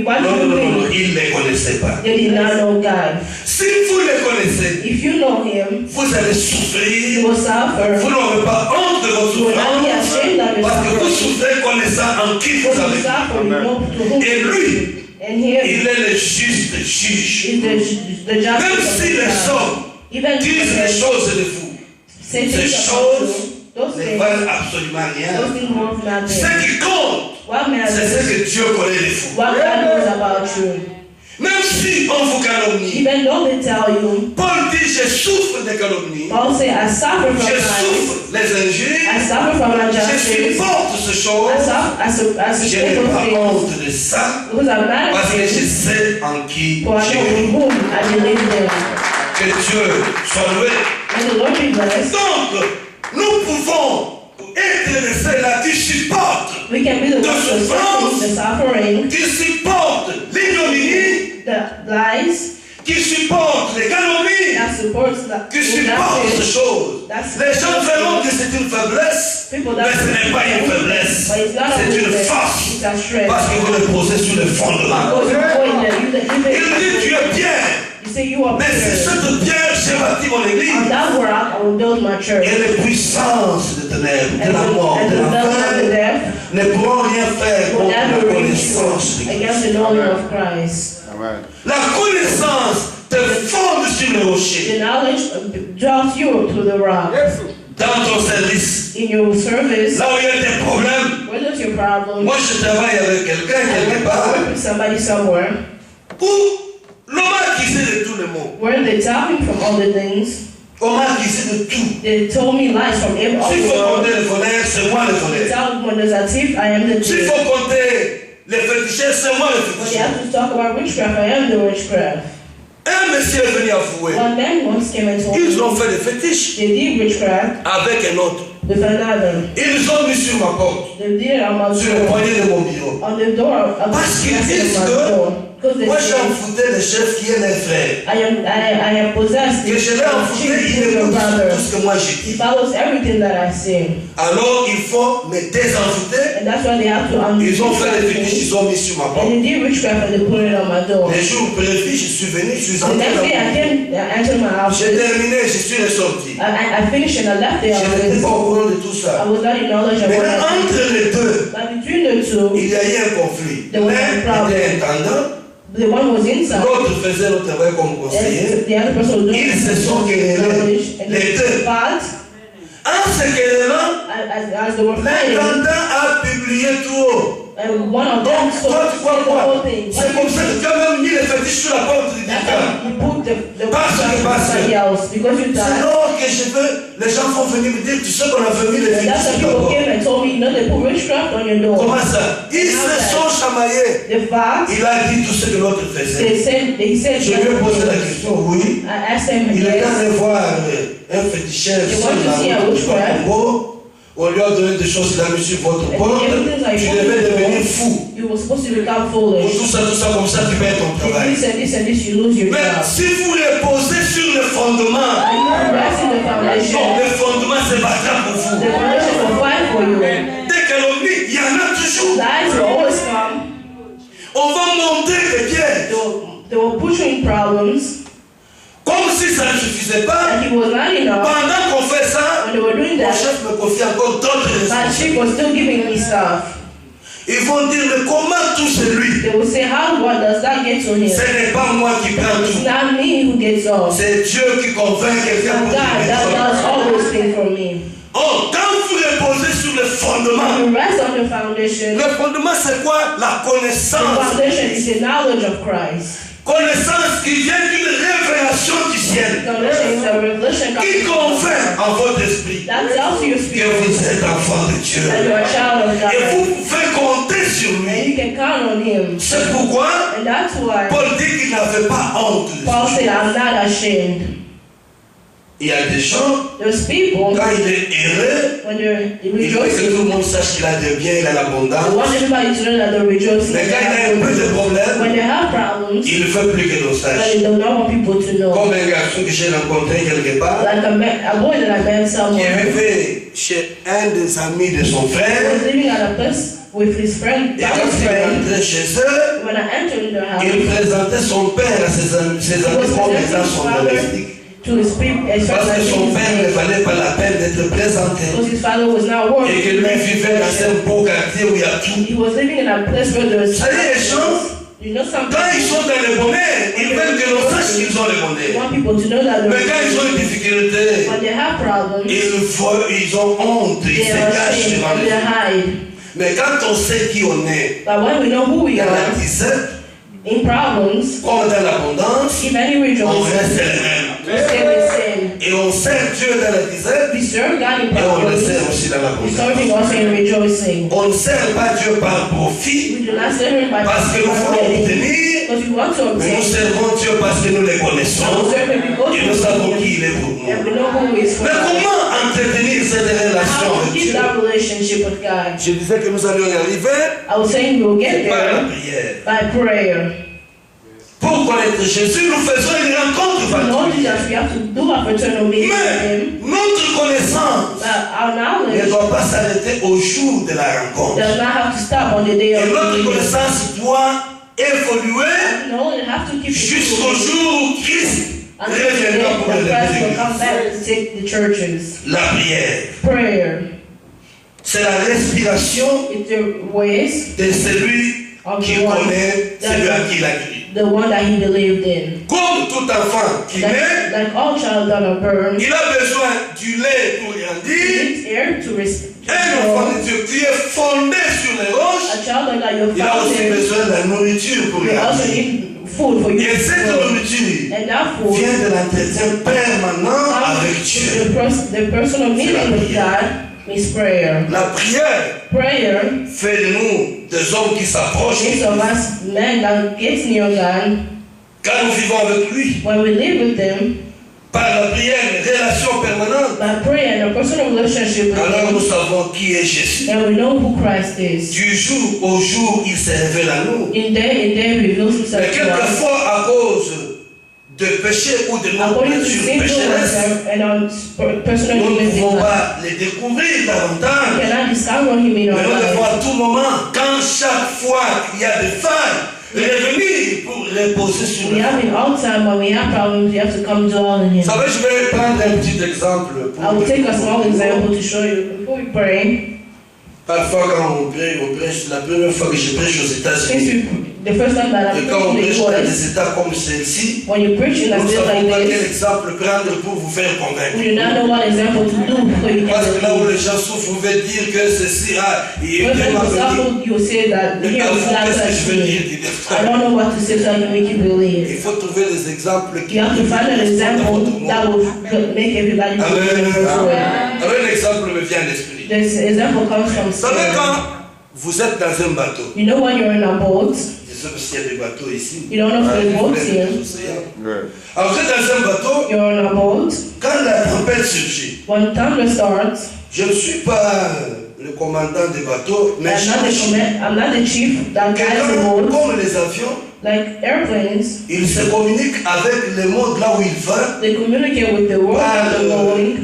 What Non, do non, you non, non, mean? ils ne les connaissaient pas. They did not know God. Si vous les connaissez, If you know him, vous allez you souffrir. will suffer. Vous n'aurez pas honte de vos You will not be souffrances. ashamed of your Parce que vous suffering. souffrez connaissant en qui Because vous you avez. suffer, you know to whom Et you lui, and him il est le juste juge. is the Même justice si of les God. hommes Even disent des choses de vous, say ces things about choses you, those ne things, valent absolument rien. those things worth nothing. Ce qui compte, What c'est matters ce que Dieu connaît de vous. what God knows about you. Même si on vous calomnie, Even though they tell you, Paul dit, je souffre des calomnies, Paul say, I suffer from je lies, souffre les I injures, suffer from je injustice, supporte ces I choses, je n'ai sustain pas those things, honte de ça, because I'm mad parce at que je things, sais en qui for I know j'ai in whom I believe in. que Dieu soit loué. And the Lord be blessed. Donc, nous pouvons être ceux-là qui supportent, We can be the ones who suffer the suffering, qui supportent l'ignominie, the lies, qui supportent les calomnies, that supports the qui supportent ces injustice. choses. Les gens verront que c'est une faiblesse, People mais that ce n'est pas une faiblesse, but it's not a c'est une weakness, force, it's a strength. parce que vous le posez sur le fondement. Because you go in there, Il dit, tu es Pierre, you say you are mais c'est Peter. cette pierre j'ai bâti mon On église. that rock I will build my church. Et les puissances de ténèbres, de And la mort, the de la devil of the faim, death ne pourront rien faire will contre la never reach connaissance de you Christ. against the knowledge of Christ. Amen. La connaissance te fonde sur le rocher. The knowledge draws you to the rock. Yes. Dans ton service, In your service, là où il y a des problèmes, where there's your problem, moi je travaille avec quelqu'un quelque I part work with somebody somewhere où l'homme a accusé de tout le monde. where they tell me from all the things. On m'a accusé de tout. They told me lies from every all S'il the faut world. compter le voleur, c'est moi le They voleur. tell me when there's a thief, I am the S'il thief. faut compter les féticheurs, c'est moi le When you féticheur. have to talk about witchcraft, I am the witchcraft. Un monsieur est venu avouer. One man once came and told Ils me ont fait des fétiches they did witchcraft avec un autre. with another. Ils ont mis sur ma porte, They did it on my sur le door. poignet de mon bureau. On the door of Parce qu'ils on disent my que door. Because they moi j'ai say envoûté le chef qui est mon frère. I am possessed. Que je l'ai envoûté, il with your écoute brother. tout ce que moi j'ai He dit. follows everything that I say. Alors il faut me désenvoûter. And that's why they have to Ils ont fait des fétiches, me. ils ont mis sur ma porte. And they did witchcraft and they put it on my door. Les jours prévus, je suis venu, je suis The entré next day I dans came, I entered my house. J'ai terminé, je suis ressorti. I finished and I left the Je n'étais pas office. au courant de tout I ça. was not in knowledge of what Maintenant, I did. entre les deux, But between the two, il y a eu un conflit. There was a L'un problem. était intendant, the one was inside. l'autre faisait le travail comme conseiller. And the other person was doing Ils se sont querellés, and les they deux. fought En se querellant, as they were fighting. l'intendant a publié tout haut. And one of them Donc, toi, tu crois the whole quoi? thing. C'est comme ça que tu as même mis les fétiches sur la porte du That's dictateur. why you put the Parce que- on somebody else because you C'est died. alors que je veux, les gens vont venir me dire, tu sais qu'on a fait mis les And that's fétiches why sur la people porte. came and told me, you know, they put witchcraft on your door. Comment ça? Ils se sont chamaillés. They fought. Il a dit tout ce que l'autre faisait. They said, Je lui ai posé la question, oui. I asked him, Il est yes. allé voir un féticheur You sur want to la see a route du witchcraft? Congo. On lui a donné des choses qu'il a mis sur votre And porte. everything's like, Tu devais devenir fou. you were supposed to become Pour foolish. tout ça, comme ça, tu perds ton If travail. this and this, you lose your Mais job. si vous les posez sur le fondement, And you rest in the foundation. le fondement se battra pour The vous. foundation will fight for you. Des calomnies, il y en a toujours. Lies will always come. On va montrer que tempêtes. They were pushing problems, Comme si ça ne suffisait pas. and it was not enough. Pendant qu'on fait ça, When they were doing mon that, chef me confie encore d'autres my responsabilités. chief was still giving me stuff. Ils vont dire, mais comment tout c'est lui? They will say, how what does that get to him? Ce n'est pas moi qui prends It's tout. not me who gets off. C'est Dieu qui convainc quelqu'un And pour God, that does all those things for me. Oh, quand vous reposez sur le fondement, When you rest on the foundation, le fondement c'est quoi? La the connaissance. foundation is the knowledge of Christ. Connaissance qui vient d'une révélation du ciel. Foundation is a revelation Qui convainc en votre esprit that tells you que spirit vous êtes enfant de Dieu. that you are a child of Et God. vous pouvez compter sur And lui. you can count on him. C'est pourquoi And that's why Paul dit qu'il n'avait pas honte. de Paul ça. said, I'm not ashamed. Il y a des gens, There's people, quand il est heureux, when they're il veut que tout le rejoicing, monde sache qu'il a des biens, il a they l'abondance. want everybody to know that they're rejoicing. Mais quand il a un peu de When problème, they have problems, il ne veut plus que l'on but sache. they do not want people to know. Comme un garçon que j'ai rencontré quelque part, Like a boy that I met qui somewhere, vivait chez un des amis de son he frère, was living at a place with his friend, et quand his il friend. rentrait chez eux, When I entered their house, il présentait son père à ses amis comme étant son domestique. to his people, as far Parce as que I son think père ne his name, valait pas la peine d'être présenté. because his father was not working. Et que lui vivait dans un beau quartier où il y a tout. He was living in a place where there was. Vous savez, les gens, You know something? quand ils sont dans le bonheur, ils veulent que l'on sache qu'ils ont le You bonheur. want people to know that Mais quand ils ont they're une difficulté, when they have problems, ils ont honte, ils they se are cachent ashamed devant and les they autres. hide. Mais quand on sait qui on est, But when we know who we dans la are, disette, in problems, comme dans l'abondance, if any on rejoice, reste les mêmes. we stay the same. Et on sert Dieu dans la disette, We serve God in et on le problems. sert aussi dans We l'abondance. serve Him also in rejoicing. On ne sert pas Dieu par profit, We do not serve Him by parce que nous voulons obtenir, because we want to mais nous obtain. servons Dieu parce que nous les connaissons We serve Him because et nous savons qui il est pour nous. and we know who He is for. Mais comment entretenir cette relation How to avec keep Dieu? that relationship with God? Je disais que nous allions y arriver I was saying we will get par la there prière. by prayer. Pour connaître Jésus, nous faisons une rencontre In order particulière. that we have to do a fraternal meeting with Him, Mais notre connaissance our ne knowledge doit pas s'arrêter au jour de la rencontre. does not have to stop on the day Et of the notre meeting. connaissance doit évoluer No, you have to keep it jusqu'au moving jour où Christ until the day reviendra pour that élever Christ will come l'Église. back to take the churches. La prière, Prayer c'est la respiration is the ways de celui of qui the one, connaît celui à qui il a cru. the one that he believed in. Comme tout enfant qui naît, Like all child that are born, il a besoin du lait pour he grandir. needs air to Un enfant receive. de Dieu qui est fondé sur les roches, A child that you're il a aussi founded, besoin de la nourriture pour you also grandir. need food for you Et to cette grow. nourriture And that food vient de l'entretien permanent avec Dieu. the personal meeting with God is prayer. La prière Prayer fait de nous des hommes qui s'approchent makes of us men that gets near God quand nous vivons avec lui. when we live with Him. Par la prière, une relation permanente. By prayer and a personal relationship with Alors nous Him, savons qui est Jésus. and we know who Christ is. Du jour au jour, il se révèle à nous. In day reveals Mais Himself to us. quelquefois, à cause de péché ou de notre According to nature sinful pécheresse, and our personal nous ne human pouvons life, pas les découvrir we davantage. cannot discover Him in Mais our nous devons life. à tout moment, quand chaque fois qu'il y a des failles, revenir pour reposer sur We le have in all time when we have problems, we have to come dwell in Him. Vous savez, je vais prendre un petit exemple. I will take a small example to show you. Before we pray, Parfois, quand on prêche, la première fois que je prêche aux since États-Unis, the first time that I'm et quand on preaching prêche in dans the US, des États comme celle-ci, when you preach in a nous ne state savons pas like quel this, exemple prendre pour vous faire we convaincre. do not know what example to do so you Parce que là can où believe. les gens souffrent, vous pouvez dire que ceci, il When Dieu m'a for béni. example, you say that Mais here à is vous, not qu'est-ce que je veux dire? me. Dites I don't know what to say so I can make you believe. Il faut trouver des exemples qui You have to find an example that will make everybody believe in the first way. Alors, un exemple me vient à l'esprit. This example comes from Vous savez, Spain. quand vous êtes dans un bateau, You know when you're in a boat, je sais pas s'il y a des bateaux ici. you don't know if there's boats here. Alors, vous êtes dans un bateau, You're on a boat. quand la tempête surgit, When thunder starts, je ne suis pas le commandant des bateaux, mais I'm not the chief that que guides the boat. comme les avions, Like airplanes, il se communique avec le monde là où il va, they communicate with the world that they're going,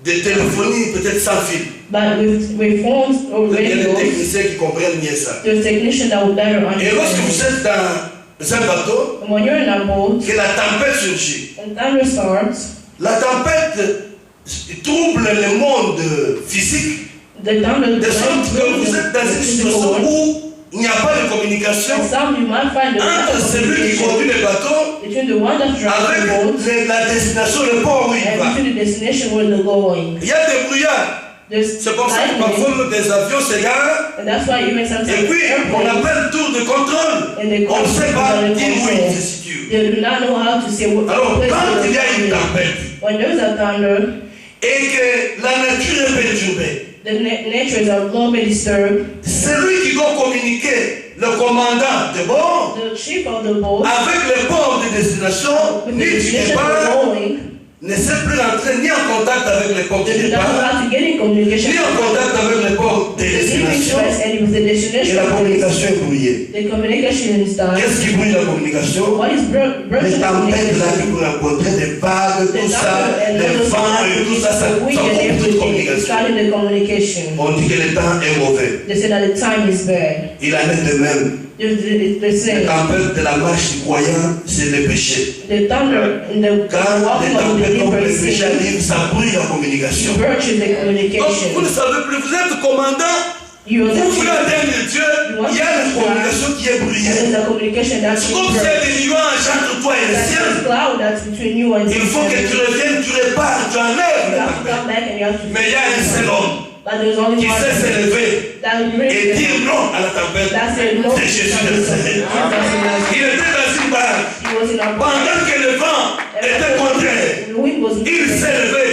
des téléphonies peut-être sans fil. but with phones or Il y a des radios, techniciens qui comprennent mieux ça. there's technicians that will better Et lorsque vous understand. êtes un bateau, when you're in a boat que la tempête surgit. and thunder starts, La tempête trouble le monde physique, the thunder de sorte que vous êtes dans une situation où il n'y a pas de communication and some you might find the entre celui qui conduit le bateau between the one that drives avec the boat la destination, le port où il and va. between the destination where they're going. Il y a des brouillards. There's C'est pour ça que lightning, parfois des avions s'égarent and that's why even et sometimes puis on airplanes appelle tour de contrôle. and they On ne sait pas control dire où il se situe. they do not know how to say what Alors place quand they're il y a une going. tempête When there's a thunder, et que la nature est perturbée, the nature is a little bit disturbed. celui qui doit communiquer, le commandant de bord, The chief of the boat, avec le port de destination, with ni the du destination départ, going, ne sait plus entrer ni en contact avec le port du they don't know départ, how to get in communication. ni en contact avec le port de They didn't destination, express any with the et destination. la communication est brouillée. The communication is done. Qu'est-ce qui brouille la communication? What is Les broken tempêtes là que communication? vous rencontrez, des vagues, tout ça, les vents et tout ça, ça the wind and coupe toute everything. It's communication. starting the communication. On dit que le temps est mauvais. They say that the time is bad. Il en est de même. The Les same. tempêtes de la marche du croyant, c'est le péché. The thunder in the Quand les walking of the tempêtes comme le believer péché is arrive, ça brouille la communication. virtue the Donc, vous ne communication. savez plus, vous êtes commandant, You are vous the voulez atteindre Dieu, il y a la communication qui est brouillée. There's a communication that's C'est comme s'il y a des nuages entre toi et le That's ciel. a cloud that's between you and Il faut que tu reviennes, tu répares, tu enlèves You la have to tempête. come back and you have to. Mais il y a un seul homme But there's only qui one sait s'élever that et brings dire non à la tempête. That's it. No. C'est Jésus de Nazareth. Il était dans une barque. He was in a Pendant que le vent était contraire, The wind was il s'est levé.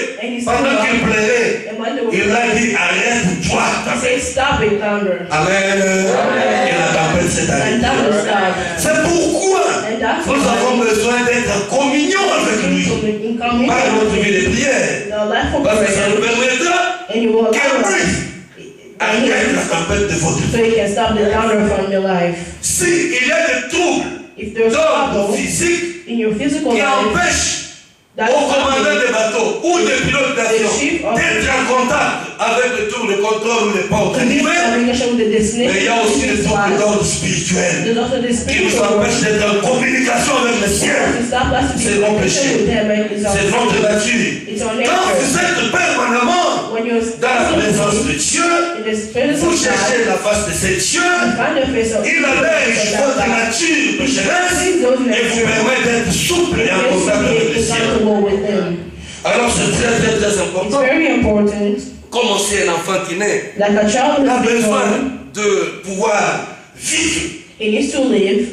Pendant qu'il pleurait, And when they were il a dit arrête-toi. he said, stop it, thunder. Amen. Et la tempête s'est And arrêtée. thunder stopped. C'est pourquoi And that's nous avons besoin d'être en communion avec lui in communion par notre vie de prière. the life of Parce que ça nous prayer. permettra And you will que allow lui arrête la tempête de votre so vie. you can stop the thunder from your life. S'il y a des troubles If there's d'ordre trouble physique in your physical qui life, empêchent that's au commandant stopping des bateaux ou des pilotes d'avion d'être en contact avec le tour de contrôle ou les portes to be in animées. communication with the Mais il y a aussi des troubles destination. d'ordre spirituel There's also the qui nous spiritual world. empêchent d'être en communication avec le ciel. To stop us to be C'est in mon communication péché. with them, and it's C'est our- notre nature. It's our Quand vous nature. êtes permanemment When you're dans la présence de Dieu, in the presence vous of God, cherchez la face de ce Dieu, you find the face of il allège votre nature pécheresse et vous permet d'être souple et en contact avec le ciel. with them. Alors c'est très très très It's important. very important. Comme aussi un enfant qui naît, Like a child il a is besoin born, de pouvoir vivre. he needs to live.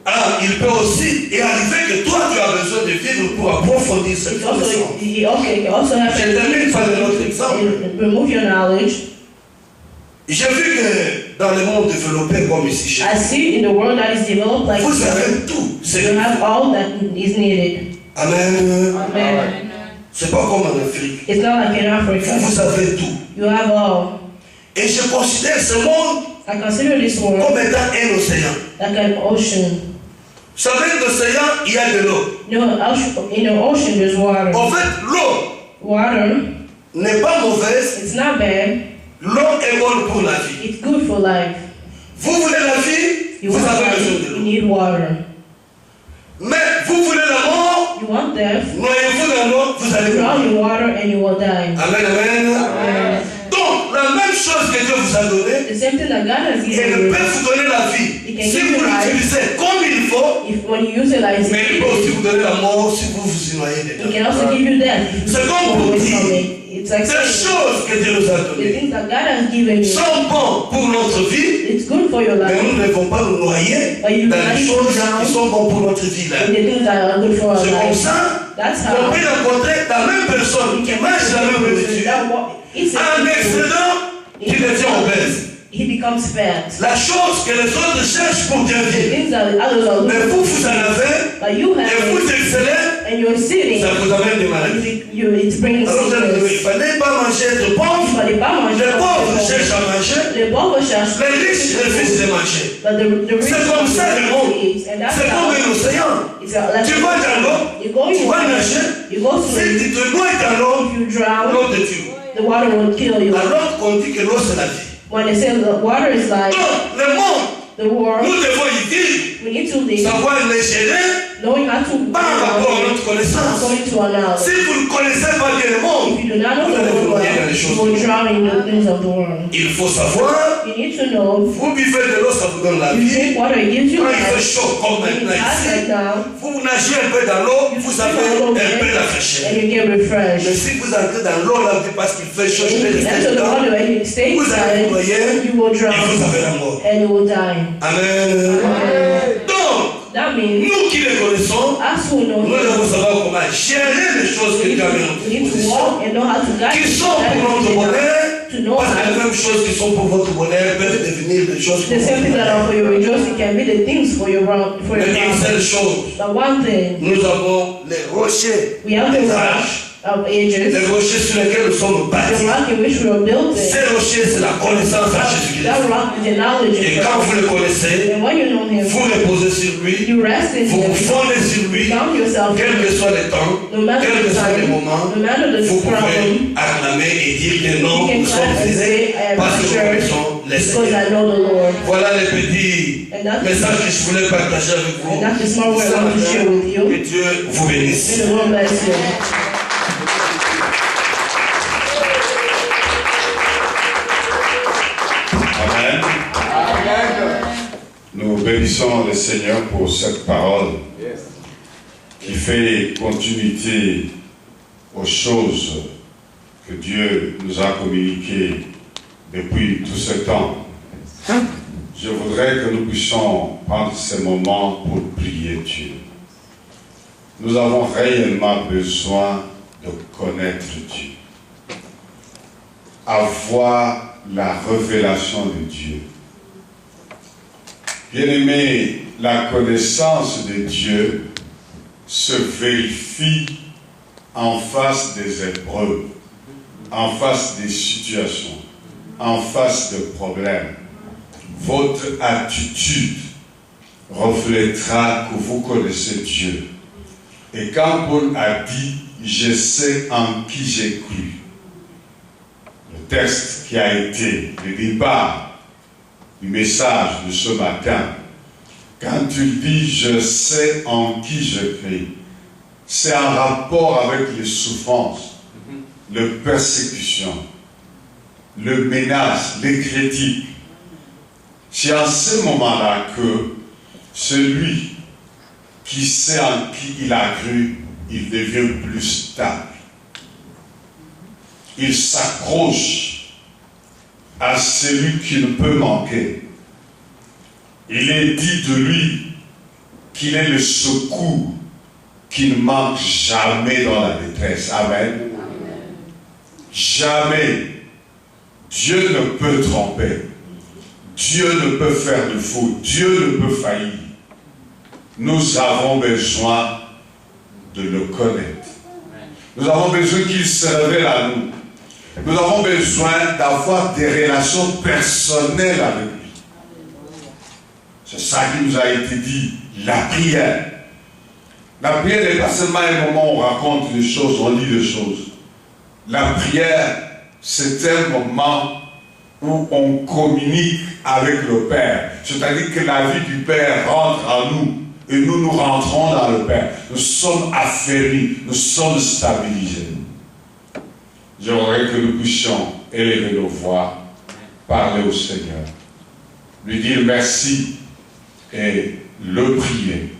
Ah, il peut aussi y arriver que toi tu as besoin de vivre pour approfondir cette It's also, connaissance. he also has Je termine par un autre exemple. to remove your knowledge. J'ai vu que dans le monde développé comme ici chez I see in the world that is developed like vous avez tout. C'est you have all that is needed. Amen. Amen. C'est pas comme en Afrique. It's not like in Africa. Vous avez tout. You have all. Et je considère ce monde I consider this world comme étant un océan. like an ocean. Vous savez, l'océan, il y a de l'eau. In the ocean there's water. En fait, l'eau Water, n'est pas mauvaise. it's not bad. L'eau est bonne pour la vie. It's good for life. Vous voulez la vie, You vous want avez life, besoin de you l'eau. need water. Mais vous voulez la mort, You want death, noyez-vous dans l'eau, vous allez drown mourir. in water and you will die. Amen, amen. Donc, la même chose que Dieu vous a donnée, The same thing that God has il given peut you. vous donner la vie. It can Si give vous you life. l'utilisez comme il faut, If when you utilize mais il it, peut aussi vous donner la mort si vous vous y noyez it dedans. can also give you death if you C'est comme go pour away dire, from it. It's like ces saying, choses que Dieu nous a the données things that God has given you, sont bons pour notre vie, it's good for your mais life. nous ne devons pas nous noyer But you dans not les go choses down qui sont bonnes pour notre vie là. with the things that are good for our C'est comme life. ça That's qu'on how peut rencontrer la même personne qui mange la même nourriture It's en excédent qui devient obèse. he becomes fat. La chose que les autres cherchent pour bien The vivre. things that others are Mais looking vous, vous en avez for, but you et have vous it, excellez, and you're sitting, ça vous amène des maladies. it's bringing Alors vous allez dire, il ne sickness. fallait pas manger, être pauvre. Il fallait pas manger. Les pauvres cherchent à manger, Les pauvres cherchent. les riches refusent de manger. But the rich C'est comme ça le monde. and that's C'est how comme un océan. it's like Tu vas dans l'eau, you go tu in vas water, nager. you go Si swim, tu te noies dans l'eau, if you drown, l'eau te tue. the water will kill you. Alors qu'on dit que l'eau c'est la vie. When they say the water is life, Donc, le monde the world. Nous devons y vivre, We need to live, savoir les gérer knowing how to par rapport à notre connaissance. according to our knowledge. Si vous ne connaissez pas bien le monde, If you do not know vous the allez vous world, noyer dans les choses. you will drown in the things of the world. Il faut savoir, You need to know, vous buvez de l'eau, ça vous donne la you vie. drink water, it gives you Quand il fait life. chaud comme When maintenant it's hot ici, right now, vous nagez un peu dans l'eau, vous avez un peu la fraîcheur. and you get Mais refreshed. si vous entrez dans l'eau là, parce qu'il fait chaud, je vais If you rester enter the dedans, water and you stay vous allez vous inside, noyer you will et vous drown avez la mort. and you will die. Amen. Donc, That means nous qui les connaissons, us who know nous Him, devons savoir comment gérer les choses que we Dieu a mis en need to position. walk and know how to guide Qui sont pour notre bonheur, to know parce que how. les mêmes choses qui sont pour votre bonheur peuvent devenir des choses pour The same things votre that are for bonheur. your rejoicing can be the things for your Mais une seule chose, But one thing, nous avons les rochers we have the des rock âges, of ages, les rochers sur lesquels nous sommes the bâtis. rock in which we are built in. Ces rochers, c'est la connaissance à Jésus-Christ. That rock is the knowledge Et of quand God. vous le connaissez, And when you know Him, vous reposez sur lui, you rest in vous vous Him, fondez sur lui, found yourself quels que soient les temps, no matter quels que the soient les time, moments, no matter the vous pouvez problem. acclamer et dire que non, You can nous sommes clap and say, aisés I am parce que nous assured connaissons les because Seigneurs. I know the Lord. Voilà les petits And that's, messages que je voulais partager avec vous. and that's the small word Ce I want to matin. share with you. Que Dieu vous bénisse. May the Lord bless you. Amen. Amen. Nous bénissons le Seigneur pour cette parole Yes. qui fait continuité aux choses que Dieu nous a communiquées depuis tout ce temps. Je voudrais que nous puissions prendre ces moments pour prier Dieu. Nous avons réellement besoin de connaître Dieu, avoir la révélation de Dieu. Bien-aimé, la connaissance de Dieu se vérifie en face des épreuves, en face des situations, en face de problèmes. Votre attitude reflètera que vous connaissez Dieu. Et quand Paul a dit « Je sais en qui j'ai cru », le texte qui a été le départ du message de ce matin, quand il dit « Je sais en qui je crie », c'est en rapport avec les souffrances, les persécutions, les menaces, les critiques. C'est en ce moment-là que celui qui sait en qui il a cru, il devient plus stable. Il s'accroche à celui qui ne peut manquer. Il est dit de lui qu'il est le secours qui ne manque jamais dans la détresse. Amen. Jamais. Dieu ne peut tromper. Dieu ne peut faire de faux. Dieu ne peut faillir. Nous avons besoin de le connaître. Nous avons besoin qu'il se révèle à nous. Nous avons besoin d'avoir des relations personnelles avec lui. C'est ça qui nous a été dit, la prière. La prière n'est pas seulement un moment où on raconte des choses, on lit des choses. La prière, c'est un moment où on communique avec le Père. C'est-à-dire que la vie du Père rentre en nous et nous rentrons dans le Père. Nous sommes affermis, nous sommes stabilisés. J'aimerais que nous puissions élever nos voix, parler au Seigneur, lui dire merci et le prier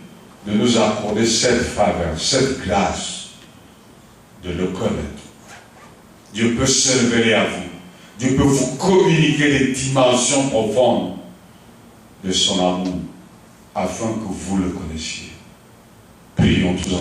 de nous accorder cette faveur, cette grâce de le connaître. Dieu peut se révéler à vous. Dieu peut vous communiquer les dimensions profondes de son amour afin que vous le connaissiez. Prions tous ensemble.